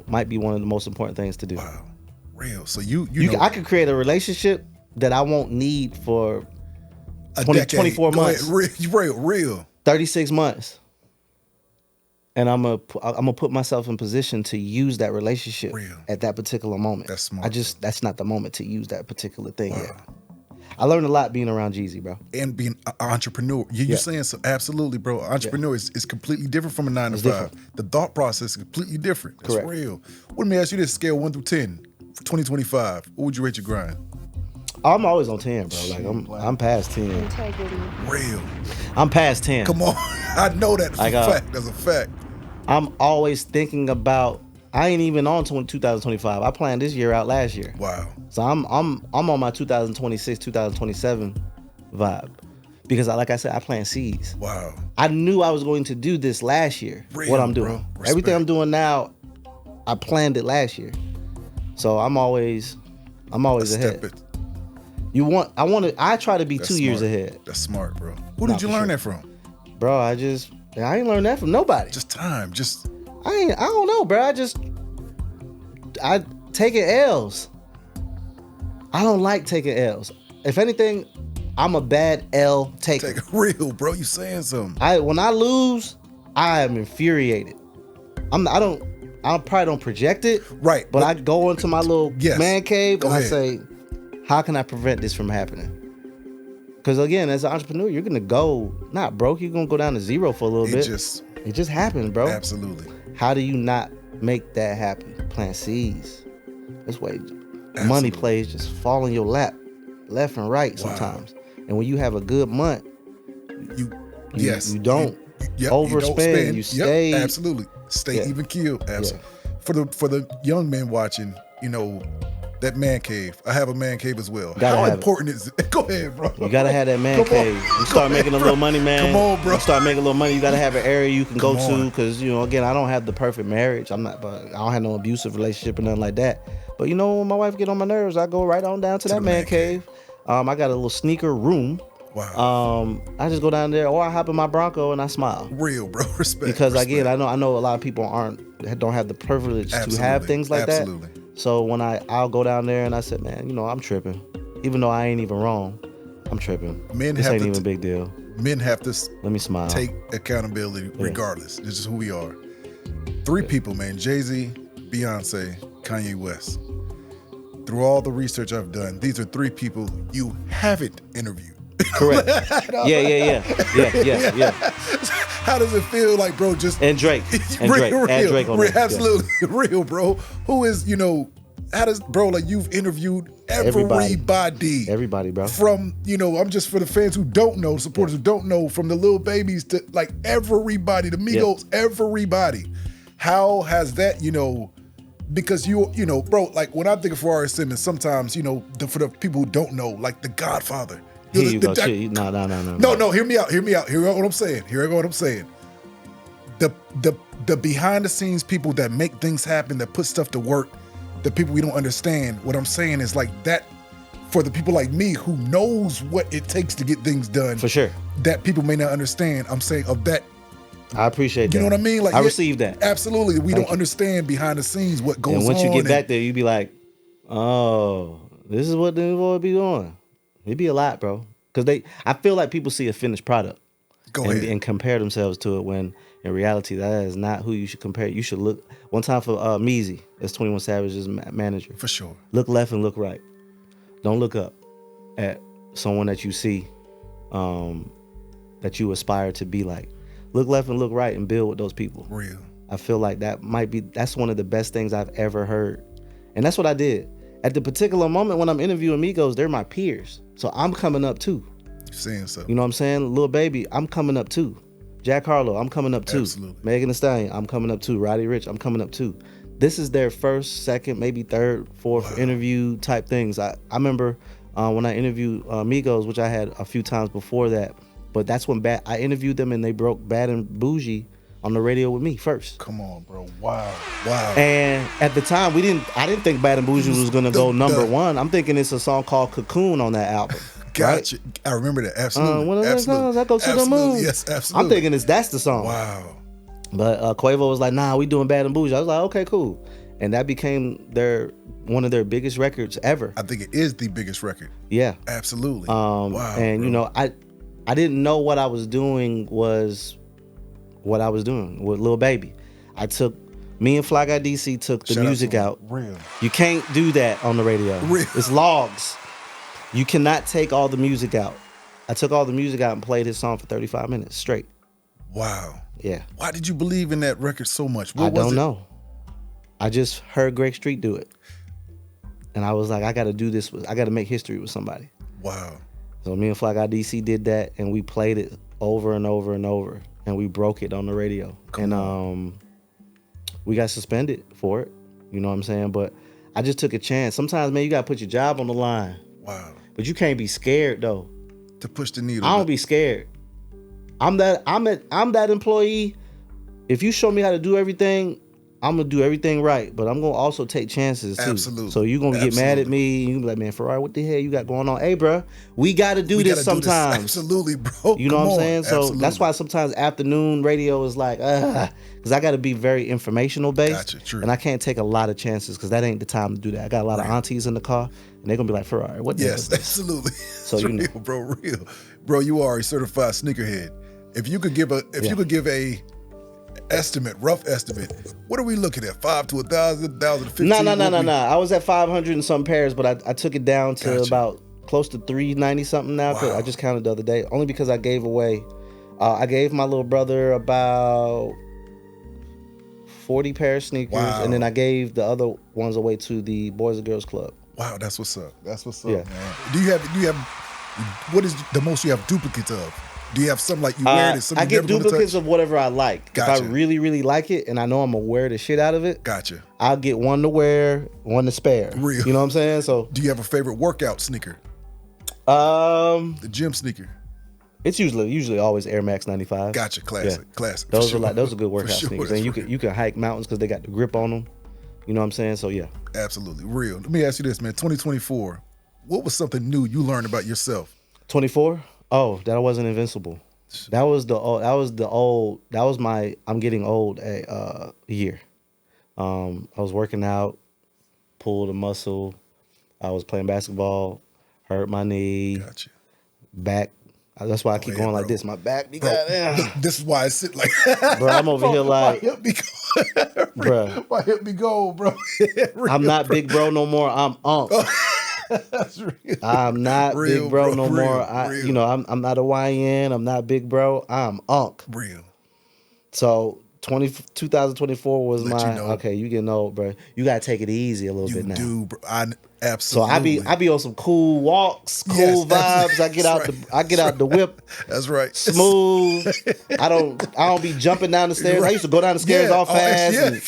might be one of the most important things to do. Wow. Real. So you I could create a relationship that I won't need for a 24 Go months. ahead. Real. 36 months. And I'm gonna put myself in position to use that relationship at that particular moment. That's smart. That's not the moment to use that particular thing yet. I learned a lot being around Jeezy, bro. And being an entrepreneur. You're saying so. Absolutely, bro. Entrepreneur is completely different from a 9 to 5. Different. The thought process is completely different. That's Correct. real. Let me ask you this: scale 1 through 10 for 2025. What would you rate your grind? I'm always on 10, bro. Like I'm past 10. Integrity. Real. I'm past 10. Come on. I know that's a fact. That's a fact. I'm always thinking about. I ain't even on 2025. I planned this year out last year. Wow. So I'm on my 2026, 2027 vibe. Because like I said, I plant seeds. Wow. I knew I was going to do this last year. Real, what I'm doing. bro. Respect. Everything I'm doing now, I planned it last year. So I'm always ahead. I try to be That's 2 years smart. ahead. That's smart, bro. Who did you learn that from? Bro, I ain't learned that from nobody. Just time. Just I don't know, bro. I taking L's. I don't like taking L's. If anything, I'm a bad L taker. take it real, bro. You saying something? When I lose, I am infuriated. I probably don't project it. Right. But I go into my little man cave Go and ahead. I say, how can I prevent this from happening? Because again, as an entrepreneur, you're gonna go not broke. You're gonna go down to zero for a little bit. It just happens, bro. Absolutely. How do you not make that happen? Plant seeds. This way, money plays just fall in your lap, left and right sometimes. And when you have a good month, you don't overspend. You stay absolutely stay even keeled. Absolutely. For the young men watching, that man cave. I have a man cave as well. How important is it? Go ahead, bro. You gotta have that man cave. You start making a little money, man. Come on, bro. You start making a little money. You gotta have an area you can go to, because again, I don't have the perfect marriage. I don't have no abusive relationship or nothing like that. But when my wife get on my nerves, I go right on down to that man cave. I got a little sneaker room. Wow. I just go down there, or I hop in my Bronco and I smile. Real, bro. Respect. Because again, I know a lot of people don't have the privilege to have things like that. So when I'll go down there and I said, man, I'm tripping. Even though I ain't even wrong, I'm tripping. This ain't even a big deal. Men have to let me smile. Take accountability regardless. This is who we are. 3 people, man. Jay-Z, Beyonce, Kanye West. Through all the research I've done, these are 3 people you haven't interviewed. Correct. Yeah. How does it feel like, bro? And Drake. Add Drake on that. Absolutely. Real, bro. Who is, how does, bro, like you've interviewed everybody. Everybody, bro. From, I'm just for the fans who don't know, supporters who don't know, from the little babies to like everybody, the Migos, everybody. How has that, because bro, like when I think of Ferrari Simmons, sometimes, for the people who don't know, like the Godfather. Here you go. No. Hear me out. Here go what I'm saying. The behind the scenes people that make things happen, that put stuff to work, the people we don't understand. What I'm saying is like that for the people like me who knows what it takes to get things done. For sure. That people may not understand. I'm saying of that. I appreciate that. You know what I mean? Like I received that. Absolutely. We don't understand behind the scenes what goes on. And once you get back there, you be like, oh, this is what the boy be doing. It'd be a lot, bro. Because I feel like people see a finished product and compare themselves to it, when in reality that is not who you should compare. You should look one time for Meezy, that's 21 Savage's manager. For sure. Look left and look right. Don't look up at someone that you see that you aspire to be like. Look left and look right and build with those people. Real. I feel like that's one of the best things I've ever heard. And that's what I did. At the particular moment when I'm interviewing Migos, they're my peers. So I'm coming up too. Saying so. You know what I'm saying? Lil Baby, I'm coming up too. Jack Harlow, I'm coming up too. Absolutely. Megan Thee Stallion, I'm coming up too. Roddy Ricch, I'm coming up too. This is their first, second, maybe third, fourth interview type things. I remember when I interviewed Migos, which I had a few times before that, but that's when I interviewed them and they broke Bad and Bougie on the radio with me first. Come on, bro. Wow. And at the time, I didn't think Bad and Bougie was gonna go number 1. I'm thinking it's a song called Cocoon on that album. Gotcha. Right? I remember that. Absolutely. One of those songs, I go to the moon. Yes, absolutely. I'm thinking that's the song. Wow. But Quavo was like, nah, we doing Bad and Bougie. I was like, okay, cool. And that became one of their biggest records ever. I think it is the biggest record. Yeah. Absolutely. Wow. And bro. I didn't know what I was doing was what I was doing with Lil Baby. Me and Fly Guy DC took the music out. Real. You can't do that on the radio. Real. It's logs. You cannot take all the music out. I took all the music out and played his song for 35 minutes straight. Wow. Yeah. Why did you believe in that record so much? I don't know. I just heard Greg Street do it. And I was like, I got to do this. I got to make history with somebody. Wow. So me and Fly Guy DC did that, and we played it over and over and over, and we broke it on the radio. We got suspended for it. You know what I'm saying? But I just took a chance. Sometimes, man, you got to put your job on the line. Wow. But you can't be scared, though. to push the needle. I don't be scared. I'm that employee. If you show me how to do everything, I'm gonna do everything right, but I'm gonna also take chances too. Absolutely. So you're gonna get mad at me. You gonna be like, man, Ferrari, what the hell you got going on? Hey, bro, we gotta do this sometimes. Absolutely, bro. You know what I'm saying? So that's why sometimes afternoon radio is like, because I gotta be very informational based. Gotcha, true. And I can't take a lot of chances because that ain't the time to do that. I got a lot of aunties in the car, and they're gonna be like, Ferrari, what the hell is this? Absolutely. So it's real, bro, real. Bro, you are a certified sneakerhead. If you could give a rough estimate, what are we looking at? 5 to 1,000, 1,000 to 15? No. I was at 500 and some pairs, but I took it down to about close to 390 something now. Wow. I just counted the other day, only because I gave away. I gave my little brother about 40 pair of sneakers, and then I gave the other ones away to the Boys and Girls Club. Wow, that's what's up. That's what's up, man. Do you have? What is the most you have duplicates of? Do you have something like you wear it? I get duplicates of whatever I like. Gotcha. If I really, really like it, and I know I'm gonna wear the shit out of it. Gotcha. I'll get one to wear, one to spare. Real. You know what I'm saying? So, do you have a favorite workout sneaker? The gym sneaker. It's usually always Air Max 95. Gotcha. Classic. Those are good workout sneakers, and you can hike mountains because they got the grip on them. You know what I'm saying? So yeah. Absolutely. Real. Let me ask you this, man. 2024. What was something new you learned about yourself? 24. Oh, that I wasn't invincible. That was my I'm getting old year. I was working out, pulled a muscle. I was playing basketball, hurt my knee. Gotcha. Back. That's why I keep going like this. My back be goddamn. This is why I sit like bro, I'm over here like my hip be bro. My hip be gold, bro. I'm not big bro no more. I'm unk. That's real. I'm not big bro no more. Real. I'm not a YN. I'm not big bro. I'm unk. Real. So 2024 was okay. You getting old, bro. You gotta take it easy a little bit now. You do, bro. Absolutely. So I be on some cool walks, cool vibes. I get out the whip. That's right. Smooth. I don't be jumping down the stairs. Right. I used to go down the stairs all fast. And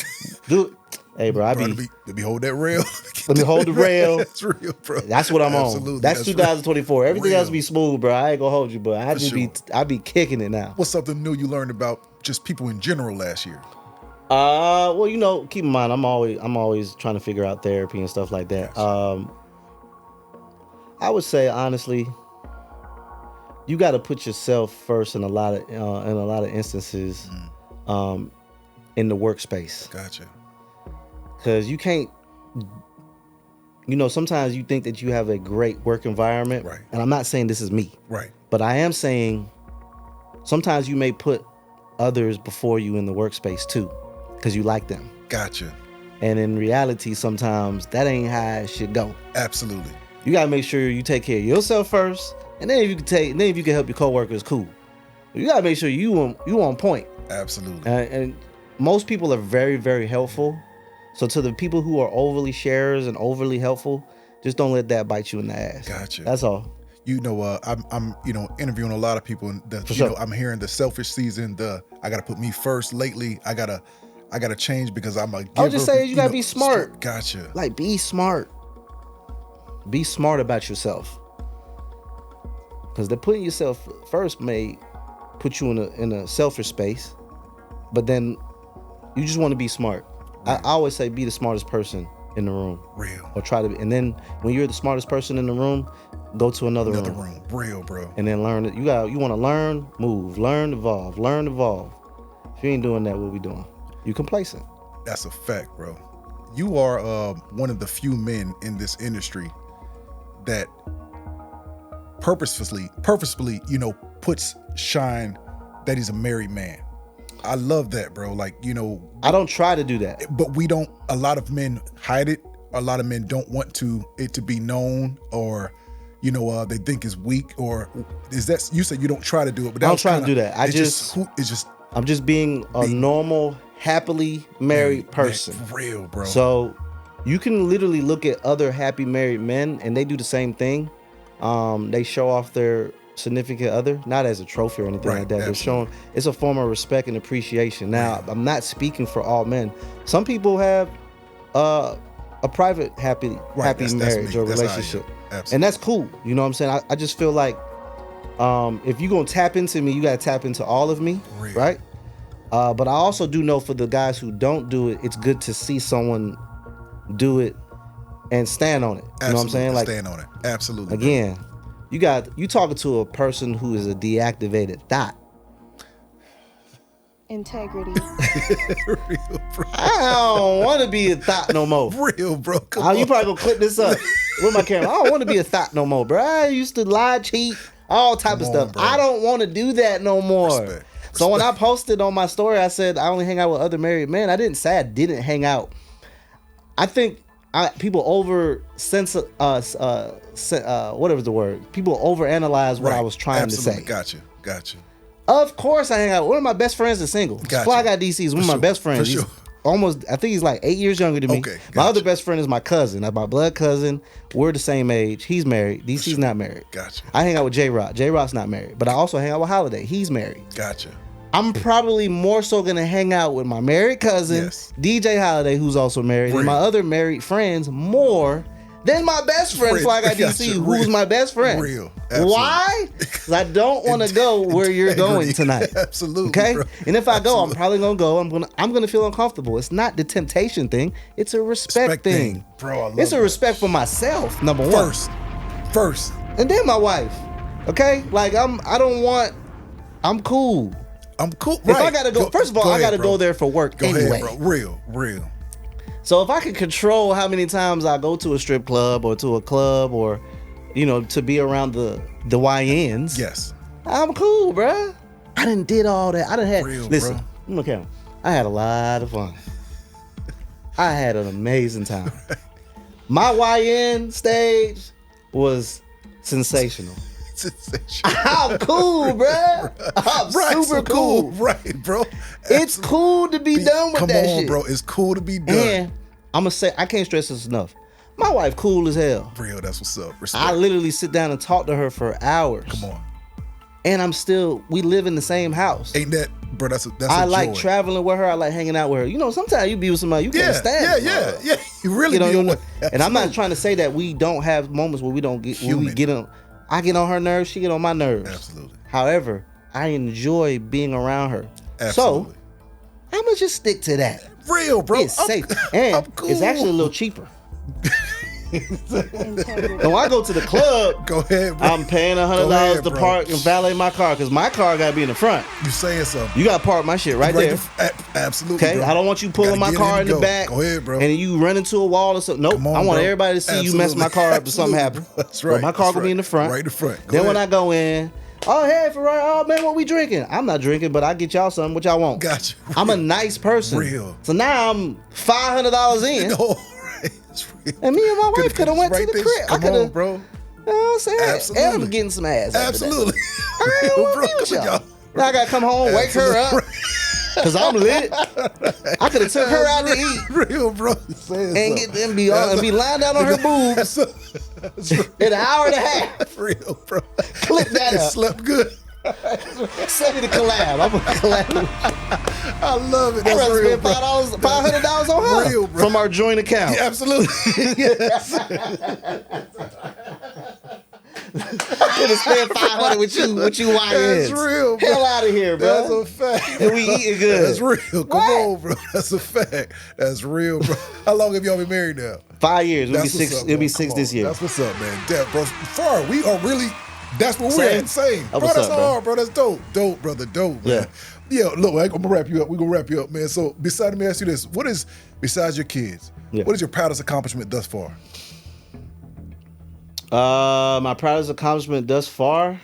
do. Hey, bro, let me hold that rail. Let me hold the rail. That's real, bro. That's what I'm on. That's 2024. Real. Everything else be smooth, bro. I ain't gonna hold you, but I be kicking it now. What's something new you learned about just people in general last year? Well, keep in mind, I'm always trying to figure out therapy and stuff like that. Gotcha. I would say honestly, you got to put yourself first in a lot of instances, in the workspace. Gotcha. Because you can't, sometimes you think that you have a great work environment. Right. And I'm not saying this is me. Right. But I am saying sometimes you may put others before you in the workspace too, because you like them. Gotcha. And in reality, sometimes that ain't how it should go. Absolutely. You gotta make sure you take care of yourself first, and then if you can help your coworkers, cool. But you gotta make sure you on point. Absolutely. And most people are very, very helpful. So to the people who are overly sharers and overly helpful, just don't let that bite you in the ass. Gotcha. That's all. I'm interviewing a lot of people, and I'm hearing the selfish season. I gotta put me first. Lately, I gotta change because I'm a giver. I would just say you gotta be smart. Gotcha. Like, be smart. Be smart about yourself. Because the putting yourself first may put you in a selfish space, but then you just want to be smart. Right. I always say be the smartest person in the room. Real. Or try to be. And then when you're the smartest person in the room, go to another room. Real, bro. And then learn it. You want to learn, move, learn, evolve, learn, evolve. If you ain't doing that, what we doing? You complacent. That's a fact, bro. You are one of the few men in this industry that purposefully, puts shine that he's a married man. I love that, bro. Like, I don't try to do that. But we don't, a lot of men hide it. A lot of men don't want it to be known, or, they think is weak, or is that, you said you don't try to do it, but I don't try to do that. I'm just being a normal, happily married person. Real, bro. So you can literally look at other happy married men and they do the same thing. They show off their significant other, not as a trophy or anything like that. They're showing it's a form of respect and appreciation. Now, I'm not speaking for all men. Some people have a private happy marriage or relationship, and that's cool. You know what I'm saying? I just feel like if you're gonna tap into me, you gotta tap into all of me, Real. right? But I also do know for the guys who don't do it, it's good to see someone do it and stand on it. You know what I'm saying? Like, stand on it. Absolutely. again, you talking to a person who is a deactivated thought. Integrity. Real, bro. I don't want to be a thought no more. Real, bro. Come You on. probably gonna clip this up with my camera. I don't want to be a thought no more, bro. I used to lie, cheat, all type of Come on, stuff. bro. I don't want to do that no more. Respect. So when I posted on my story, I said I only hang out with other married men. I didn't say I didn't hang out. I think people over whatever's the word. People overanalyze what I was trying to say. Got you. Of course, I hang out. One of my best friends is single. Fly Guy DC is one of my best friends. For He's sure. almost, I think he's like 8 years younger than me. Okay, My gotcha. other best friend is my cousin. That's my blood cousin. We're the same age. He's married. DC's not married. Gotcha. I hang out with J-Rock. J-Rock's not married. But I also hang out with Holiday. He's married. Gotcha. I'm probably more so going to hang out with my married cousin, Yes. DJ Holiday, who's also married, and my other married friends more than my best friend, Fly Guy Gotcha. DC, who's my best friend. Real. Absolutely. Why? Because I don't want to go where you're going tonight. Absolutely. Okay? Bro. And if I go, I'm Absolutely. probably gonna go. I'm gonna feel uncomfortable. It's not the temptation thing. It's a respect thing. Bro, I love It's a that. respect for myself, number one. First. And then my wife. Okay? Like I'm cool. I'm cool. If I gotta go, first of all, I gotta go there for work Go anyway. ahead, bro. Real. So if I could control how many times I go to a strip club or to a club or, to be around the YNs, Yes. I'm cool, bruh. I done did all that. I done had. Real, listen, bro. look at him. I had a lot of fun. I had an amazing time. My YN stage was sensational. I'm cool, bruh. I'm super cool. Right, bro. It's cool to be done with that shit. Bro. It's cool to be done. And I'm gonna say, I can't stress this enough. My wife cool as hell. Real, that's what's up. Respect. I literally sit down and talk to her for hours. Come on. And we live in the same house. Ain't that, bro? That's I a like joy. traveling with her. I like hanging out with her. Sometimes you be with somebody you can't stand. Yeah. You really be on And I'm not trying to say that we don't have moments where we don't get when we get on. I get on her nerves. She get on my nerves. Absolutely. However, I enjoy being around her. Absolutely. So I'm gonna just stick to that. Real, bro. It's safe and cool. it's actually a little cheaper. Integrity. When I go to the club, Go ahead, bro. I'm paying Go $100 ahead, to bro. park and valet my car because my car gotta be in the front. You saying something? You gotta park my shit right there. Absolutely. Okay, bro. I don't want you pulling Gotta my get car in and the go. back. Go ahead, bro. And you run into a wall or something. Nope. Come on, I want bro. everybody to see you mess my car up if something Absolutely, happens. bro. That's But right. my car That's gonna be in the right. front. Right in the front. Go Then when ahead. I go in, oh hey Ferrari, oh man, what we drinking? I'm not drinking, but I get y'all something. What y'all want? Got you. I'm a nice person. Real. So now I'm $500 in, No, right. It's real. and me and my wife could have went to the crib. Come on, bro. You know what I'm saying? Absolutely. And I'm getting some ass. after that. Absolutely. I ain't Real, wanna bro. be with Come on, y'all. Now I gotta come home, wake her up, cause I'm lit. I could have took her out to eat Real, bro. and get them be lying down on her boobs in an hour and a half. Real, bro. Clip that And up. slept good. Send me the collab. I'm gonna collab. I love it. I'd That's rather real, spend bro. $500 on her Real, bro. from our joint account. Yeah, absolutely. Yes. Could have spent $500 with you YNs. That's real, bro. Hell out of here, bro. That's a fact. And we eating good. That's real. Come on, bro. That's a fact. That's real, bro. How long have y'all been married now? 5 years. It'll be That's what's six. up, It'll be bro. six Come this on. year. That's what's up, man. Damn, bro. Far, we are really. That's what we're Same. at. Same. That's Bro, what's that's up, bro. hard, bro. That's dope. Dope, brother. Dope, man. Yeah, look, I'm gonna wrap you up. We're gonna wrap you up, man. So, let me ask you this: what is, besides your kids, what is your proudest accomplishment thus far? My proudest accomplishment thus far,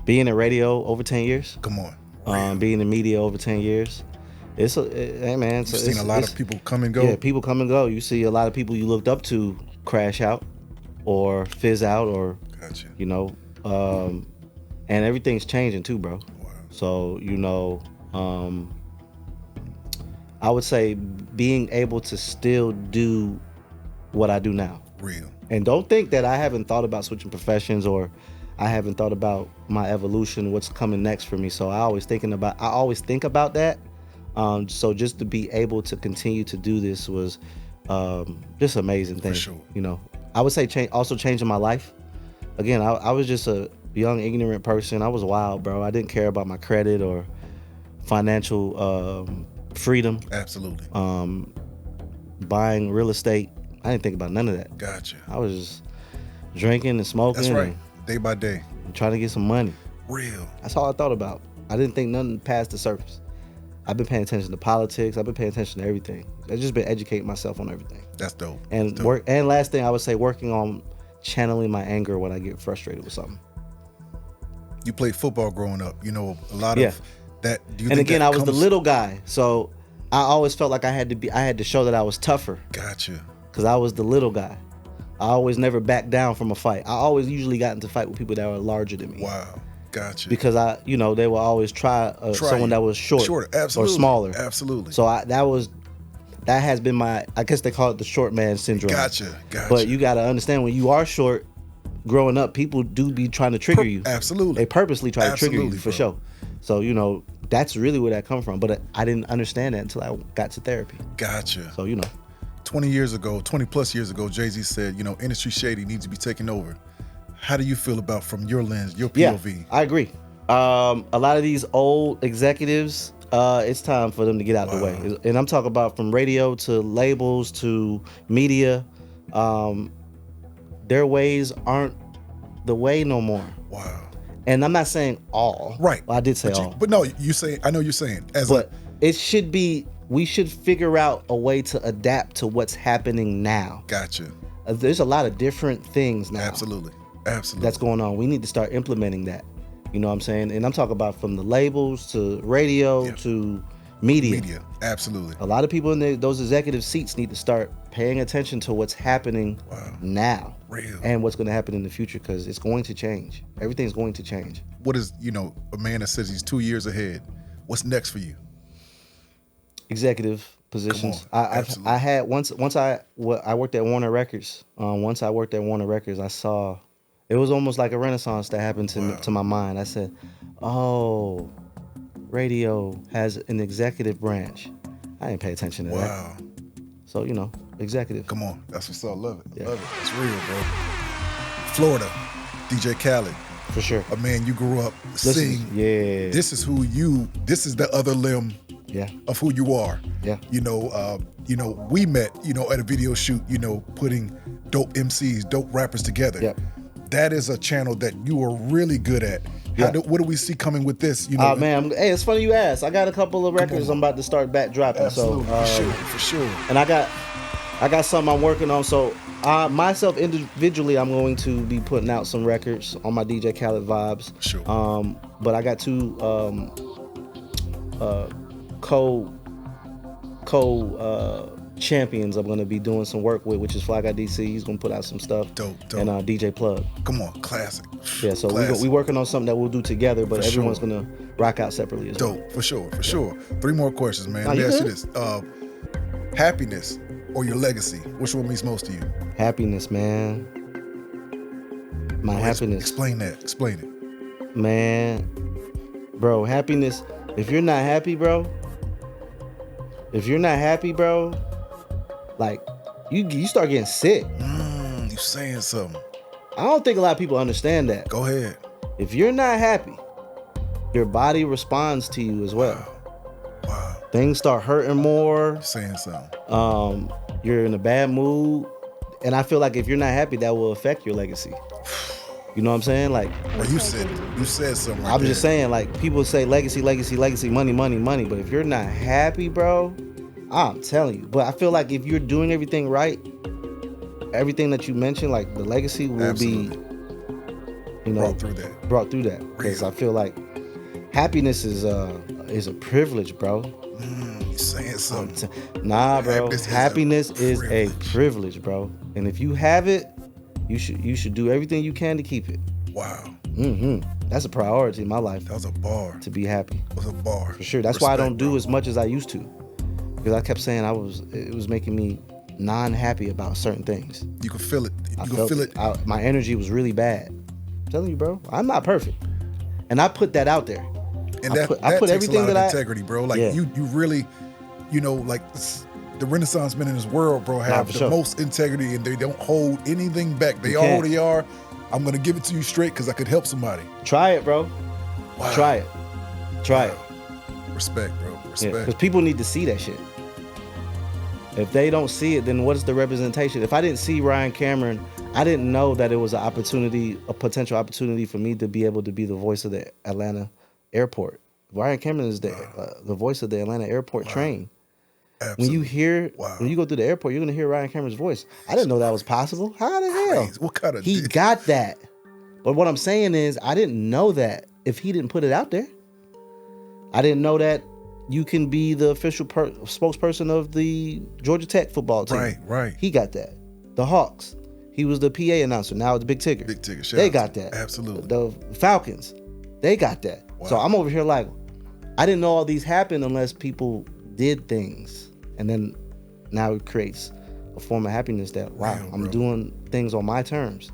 being in radio over 10 years. Come on. Being in media over 10 years. Hey man, You've seen a lot of people come and go. Yeah, people come and go. You see a lot of people you looked up to crash out or fizz out or, Gotcha. and everything's changing too, bro. Wow. So, I would say being able to still do what I do now. Real. And don't think that I haven't thought about switching professions or I haven't thought about my evolution, what's coming next for me. So I always think about that. So just to be able to continue to do this was just an amazing thing. For sure. I would say also changing my life. Again, I was just young, ignorant person. I was wild, bro. I didn't care about my credit or financial freedom. Absolutely. Buying real estate. I didn't think about none of that. Gotcha. I was just drinking and smoking. That's right. Day by day. And trying to get some money. Real. That's all I thought about. I didn't think nothing past the surface. I've been paying attention to politics. I've been paying attention to everything. I've just been educating myself on everything. That's dope. And That's dope. And last thing I would say, working on channeling my anger when I get frustrated with something. You played football growing up. You know, a lot of that. Do you And think again, that I was the comes- little guy, so I always felt like I had to show that I was tougher. Gotcha. Because I was the little guy. I always never backed down from a fight. I always usually got into fight with people that were larger than me. Wow. Gotcha. Because they will always try someone that was shorter absolutely. or smaller. Absolutely. So that has been my, I guess they call it the short man syndrome. Gotcha. But you got to understand, when you are short, growing up, people do be trying to trigger you. Absolutely. They purposely try to trigger you, for bro. sure. So, that's really where that comes from. But I didn't understand that until I got to therapy. Gotcha. So, 20 plus years ago, Jay-Z said, industry shady needs to be taken over. How do you feel about, from your lens, your POV? Yeah, I agree. A lot of these old executives, it's time for them to get out of the way. And I'm talking about from radio to labels to media. Their ways aren't the way no more. Wow. And I'm not saying all. Right. Well, I did say all. But no, I know you're saying. It should be, we should figure out a way to adapt to what's happening now. Gotcha. There's a lot of different things now. Absolutely. That's going on. We need to start implementing that. You know what I'm saying? And I'm talking about from the labels to radio to media. Absolutely. A lot of people in those executive seats need to start paying attention to what's happening now. Real. And what's going to happen in the future, because it's going to change. Everything's going to change. What is, a man that says he's 2 years ahead, what's next for you? Executive positions. Absolutely. I had once I worked at Warner Records. Once I worked at Warner Records, I saw it was almost like a renaissance that happened to my mind. I said, "Oh, radio has an executive branch." I didn't pay attention to that. Wow. So executive. Come on, that's what's up. Love it. Yeah. Love it. It's real, bro. Florida, DJ Khaled. For sure. A man you grew up seeing. Yeah. This is this is the other limb of who you are. Yeah. We met, at a video shoot, putting dope MCs, dope rappers together. Yep. That is a channel that you are really good at. What do we see coming with this? Man, hey, it's funny you asked. I got a couple of records I'm about to start back dropping. Absolutely, So for sure. And I got something I'm working on. So myself individually, I'm going to be putting out some records on my DJ Khaled vibes. Sure. But I got two champions I'm going to be doing some work with, which is Fly Guy DC. He's going to put out some stuff. Dope. And DJ Plug. Come on, classic. Yeah, so classic. we working on something that we'll do together, but For everyone's sure. going to rock out separately as well. Dope, for sure. 3 more questions, man. Let you me ask good? you this. Happiness or your legacy? Which one means most to you? Happiness, man. My happiness. Explain that. Explain it. Man. Bro, happiness. If you're not happy, bro, like, you start getting sick. You saying something. I don't think a lot of people understand that. Go ahead. If you're not happy, your body responds to you as well. Wow. Things start hurting more. You're saying something. You're in a bad mood. And I feel like if you're not happy, that will affect your legacy. You know what I'm saying? Like, Well, you said something right I'm there. just saying, like, people say legacy, money. But if you're not happy, bro, I'm telling you. But I feel like if you're doing everything right, everything that you mentioned, like the legacy will Absolutely. be, Brought through that. Because I feel like happiness is a privilege, bro. You saying something. Nah, bro. Happiness is a Happiness is a privilege, bro. And if you have it, you should do everything you can to keep it. Wow. That's a priority in my life. That was a bar. To be happy. That was a bar. For sure. That's why I don't do as much as I used to. Because I kept saying it was making me non-happy about certain things. You can feel it. I felt it. My energy was really bad. I'm telling you, bro. I'm not perfect. And I put that out there. And I put takes everything a lot that of integrity, bro. Like Yeah. you really, like the Renaissance men in this world, bro, have for the sure. most integrity, and they don't hold anything back. They You are can't. who they are. I'm gonna give it to you straight because I could help somebody. Try it, bro. Wow. Try it. Try it. Respect, bro. Respect. Because people need to see that shit. If they don't see it, then what's the representation? If I didn't see Ryan Cameron, I didn't know that it was an opportunity, a potential opportunity for me to be able to be the voice of the Atlanta airport. Ryan Cameron is the voice of the Atlanta airport train. Absolutely. When you hear, when you go through the airport, you're gonna hear Ryan Cameron's voice. I didn't know that was possible. How the hell? What kind of he got that? But what I'm saying is, I didn't know that if he didn't put it out there. I didn't know that you can be the official spokesperson of the Georgia Tech football team. Right. He got that. The Hawks. He was the PA announcer. Now it's Big Tigger. Big Tigger. They got that. Absolutely. The Falcons. They got that. Wow. So I'm over here like, I didn't know all these happened unless people did things. And then now it creates a form of happiness that, wow, Damn, I'm doing things on my terms.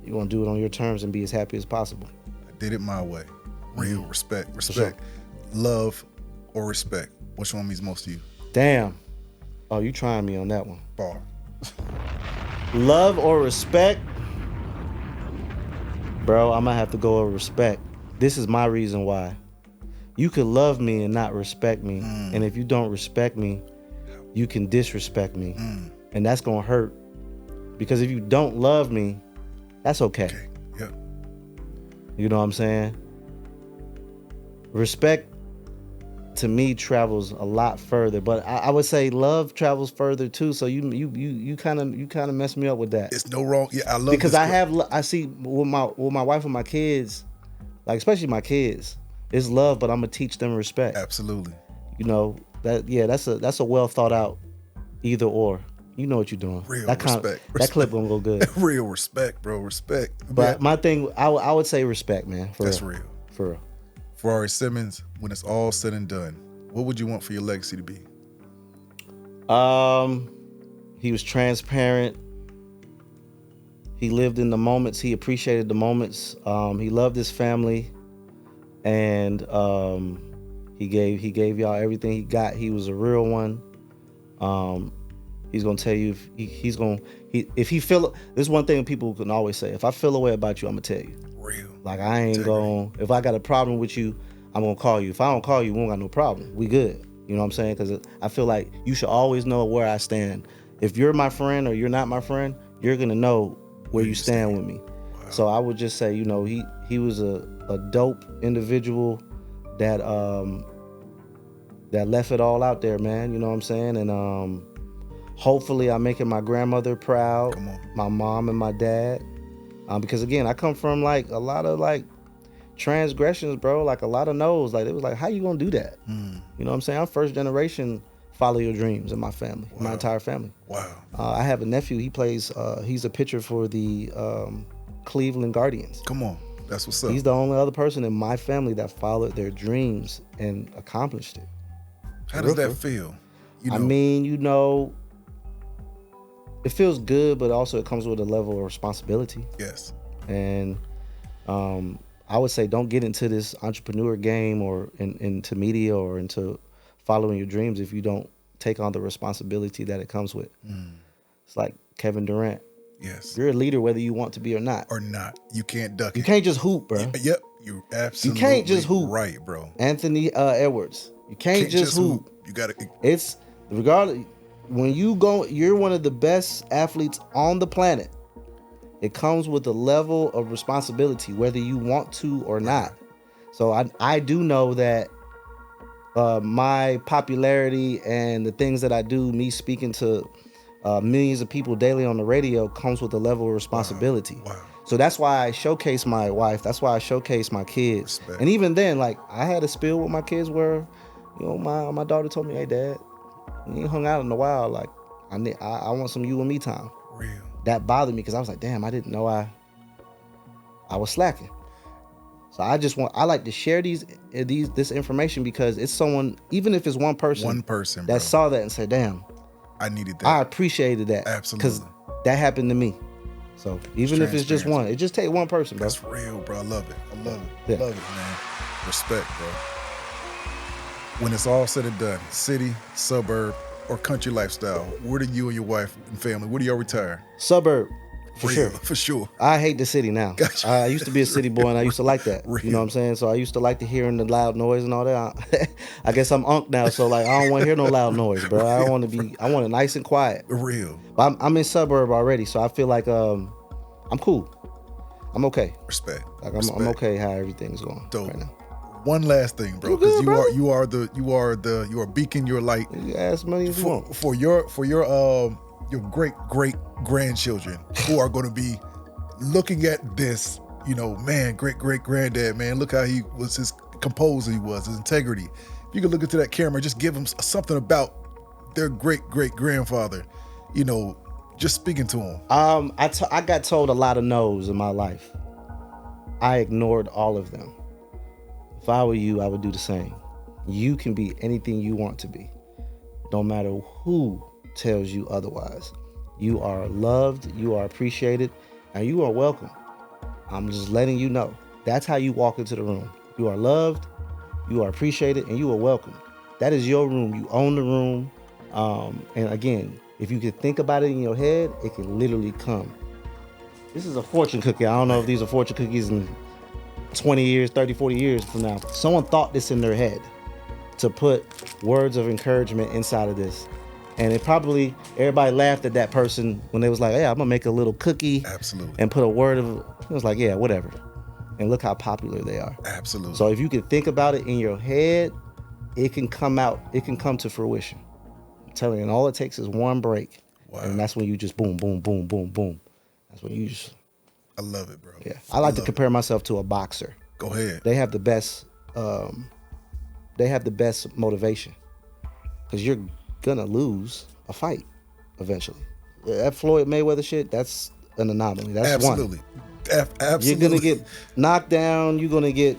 You're going to do it on your terms and be as happy as possible. I did it my way. Real respect. Love or respect. Which one means most to you? Damn. Oh, you trying me on that one. Bar. Love or respect? Bro, I'm going to have to go with respect. This is my reason why. You could love me and not respect me. And if you don't respect me, you can disrespect me. And that's going to hurt. Because if you don't love me, that's okay. Yep. You know what I'm saying? Respect to me travels a lot further, but I would say love travels further too. So you kind of mess me up with that. It's no wrong. Yeah, I love because this I see with my wife and my kids, like especially my kids, it's love, but I'm gonna teach them respect. Absolutely. You know that's a well thought out either or. You know what you're doing. Real respect. That clip gonna go good. Real respect, bro. Respect. But my thing, I would say respect, man. That's real. For real. Ferrari Simmons, when it's all said and done, what would you want for your legacy to be? He was transparent. He lived in the moments. He appreciated the moments. He loved his family, and he gave y'all everything he got. He was a real one. He's gonna tell you if he feel. This is one thing people can always say. If I feel a way about you, I'm gonna tell you. Real. Like I ain't going. If I got a problem with you, I'm gonna call you. If I don't call you, we don't got no problem. We good. You know what I'm saying? Because I feel like you should always know where I stand. If you're my friend or you're not my friend, you're gonna know where you stand with me. Wow. So I would just say, you know, he was a dope individual that left it all out there, man. You know what I'm saying? And hopefully I'm making my grandmother proud, my mom and my dad. Because again, I come from like a lot of like transgressions, bro. Like a lot of no's. Like it was like, how you gonna do that? You know what I'm saying? I'm first generation follow your dreams in my family, my entire family. Wow. I have a nephew. He plays. He's a pitcher for the Cleveland Guardians. Come on, that's what's up. He's the only other person in my family that followed their dreams and accomplished it. How does that feel? I mean, you know. It feels good, but also it comes with a level of responsibility. Yes. And I would say don't get into this entrepreneur game or into media or into following your dreams if you don't take on the responsibility that it comes with. It's like Kevin Durant. Yes. You're a leader whether you want to be or not. You can't duck it. You can't just hoop, bro. Yep. You absolutely You can't just hoop. Right, bro. Anthony Edwards. You can't just hoop. You gotta. It's regardless. When you go, you're one of the best athletes on the planet. It comes with a level of responsibility, whether you want to or not. So I do know that my popularity and the things that I do, me speaking to millions of people daily on the radio, comes with a level of responsibility. Wow. So that's why I showcase my wife. That's why I showcase my kids. Respect. And even then, like I had a spill with my kids where, you know, my daughter told me, "Hey, Dad, we ain't hung out in a while. Like, I want some you and me time." Real. That bothered me because I was like, damn, I didn't know I was slacking. So I like to share this information because it's someone, even if it's one person that saw that and said, damn, I needed that. I appreciated that. Absolutely. Because that happened to me. So even if it's just one, it just take one person, bro. That's real, bro. I love it. Yeah. Love it, man. Respect, bro. When it's all said and done, city, suburb, or country lifestyle, where do you and your wife and family, where do y'all retire? Suburb. For Real, sure. for sure. I hate the city now. Gotcha. I used to be a city boy, and I used to like that. Real. You know what I'm saying? So I used to like to hearing the loud noise and all that. I guess I'm unk now, so like I don't want to hear no loud noise, bro. I want it nice and quiet. Real. But I'm in suburb already, so I feel like I'm cool. I'm okay. Respect. Like Respect. I'm okay how everything's going Dope. right now. One last thing, bro, You good, because you brother? are a beacon, your light You ask money as you want. for your great grandchildren who are going to be looking at this. You know, man, great granddad, man, look how he was, his composer he was, his integrity. If you could look into that camera, just give them something about their great grandfather. You know, just speaking to him. I got told a lot of no's in my life. I ignored all of them. If I were you, I would do the same. You can be anything you want to be. No matter who tells you otherwise. You are loved, you are appreciated, and you are welcome. I'm just letting you know. That's how you walk into the room. You are loved, you are appreciated, and you are welcome. That is your room. You own the room. And again, if you can think about it in your head, it can literally come. This is a fortune cookie. I don't know if these are fortune cookies in 20 years, 30, 40 years from now. Someone thought this in their head to put words of encouragement inside of this. And it probably, everybody laughed at that person when they was like, hey, I'm gonna make a little cookie. Absolutely. And put a word of, it was like, yeah, whatever. And look how popular they are. Absolutely. So if you can think about it in your head, it can come out, it can come to fruition. I'm telling you, and all it takes is one break. Wow. And that's when you just boom, boom, boom, boom, boom. That's when you just, I love it, bro. yeah. I like to compare myself to a boxer. Go ahead. They have the best motivation, because you're gonna lose a fight eventually. That Floyd Mayweather shit, that's an anomaly. That's Absolutely. one. Absolutely. You're gonna get knocked down, you're gonna get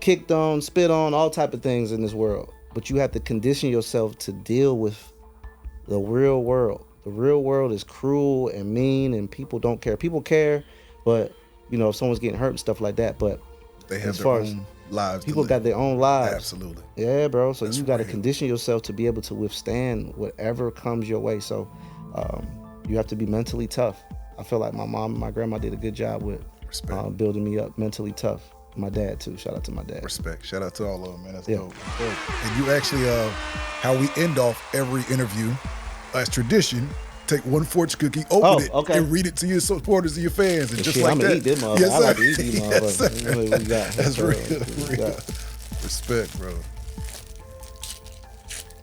kicked on, spit on, all type of things in this world. But you have to condition yourself to deal with the real world. The real world is cruel and mean, and people don't care. People care, but you know, if someone's getting hurt and stuff like that, but They have as their far own as lives. people to got live. their own lives. Absolutely. Yeah, bro. So That's you got to real. condition yourself to be able to withstand whatever comes your way. So you have to be mentally tough. I feel like my mom and my grandma did a good job with Respect. building me up mentally tough. My dad too. Shout out to my dad. Respect. Shout out to all of them, man. That's Yeah. dope. And you actually, how we end off every interview, as tradition, take one fortune cookie, open it, okay. and read it to your supporters and your fans, and just Shit, like I'm that. gonna eat them motherfuckers. Yes, I sir. like to eat these Yes, motherfuckers. sir. This is what we got. That's What real. we got. Respect, bro.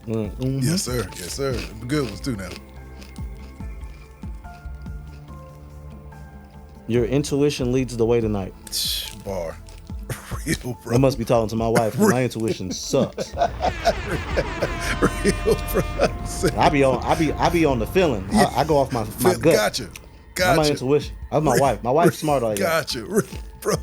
Mhm. Yes, sir. Yes, sir. The good ones too now. Your intuition leads the way tonight. Bar. Real, bro. I must be talking to my wife. 'Cause my intuition sucks. Real, bro. I be on the feeling. I go off my gut. Gotcha. Not my intuition. That's my wife. My wife's smart like that. Gotcha. Bro.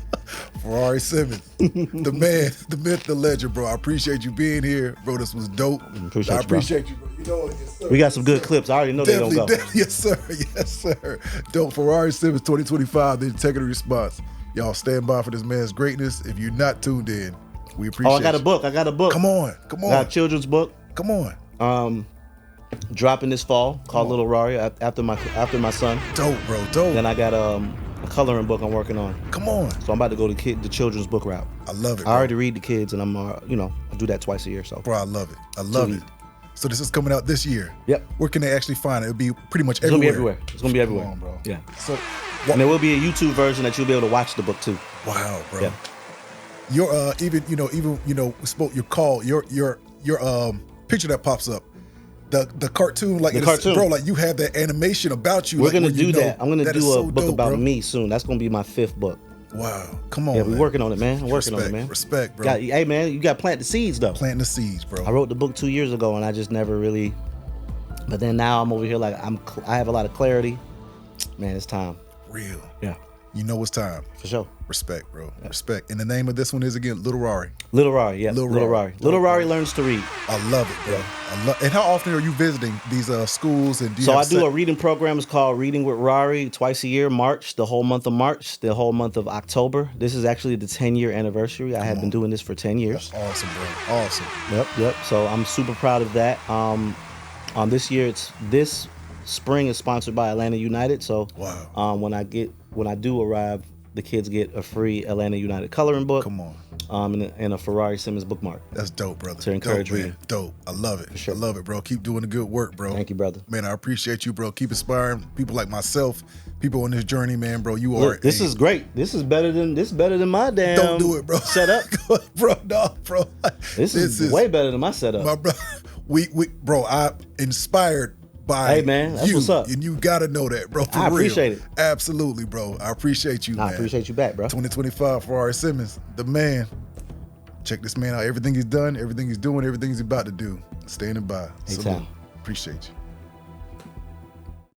Ferrari Simmons. The man, the myth, the legend, bro. I appreciate you being here. Bro, this was dope. Appreciate I you, bro. appreciate you, bro. You know it, yes, sir. We got some good clips. I already know they don't go. Definitely. Yes, sir. Yes, sir. Dope. Ferrari Simmons 2025, the integrity response. Y'all stand by for this man's greatness. If you're not tuned in, we appreciate Oh, I got a you. book. I got a book. Come on. I got a children's book. Come on. Dropping this fall called Little Rari after my son. Dope, bro. Dope. Then I got a coloring book I'm working on. Come on. So I'm about to go the children's book route. I love it, I bro. already read the kids, and I'm I do that twice a year. So Bro, I love it. I love it. So this is coming out this year. Yep. Where can they actually find it? It'll be pretty much It's gonna be everywhere. everywhere. It's gonna be everywhere. Come on, bro. Yeah. So, And there will be a YouTube version that you'll be able to watch the book too. wow, bro. Yeah. Your we spoke your call, your picture that pops up. The cartoon, like The cartoon. bro, like you have that animation about you. We're like, gonna where you do know that. I'm gonna that do is a so book dope, about bro. me soon. That's gonna be my 5th book. Wow, come on. Yeah, we're man. working on it, man. I'm working on it, Respect, man. respect, bro. Hey, man, you got to plant the seeds, though. Planting the seeds, bro. I wrote the book 2 years ago, and I just never really. But then now I'm over here like I have a lot of clarity. Man, it's time. Real. Yeah, You know it's time. for sure. Respect, bro. Respect. And the name of this one is again Little Rari. Little Rari, yeah. Little Little Rari. Rari. Little Rari learns to read. I love it, bro. And how often are you visiting these schools? And do you So have I do a reading program. It's called Reading with Rari twice a year, the whole month of March, the whole month of October. This is actually the 10-year anniversary. I have been doing this for 10 years. Awesome, bro. Awesome. Yep. So I'm super proud of that. This year, it's this spring is sponsored by Atlanta United. So Wow. when I do arrive, the kids get a free Atlanta United coloring book. Come on. And a Ferrari Simmons bookmark. That's dope, brother. To encourage dope, man. reading. Dope. I love it. Sure. I love it, bro. Keep doing the good work, bro. Thank you, brother. Man, I appreciate you, bro. Keep inspiring people like myself, people on this journey, man, bro. You Look, are. this is great. This is better than my damn. Don't do it, bro. Setup. Bro, no, bro. This is way better than my setup. My bro, bro, I'm inspired by Hey, man, that's you, what's up. and you gotta know that, bro. For I appreciate real. it. Absolutely, bro. I appreciate you, man. I appreciate you back, bro. 2025 Ferrari Simmons, the man. Check this man out. Everything he's done, everything he's doing, everything he's about to do. Standing by. Hey, Salute. Tom. Appreciate you.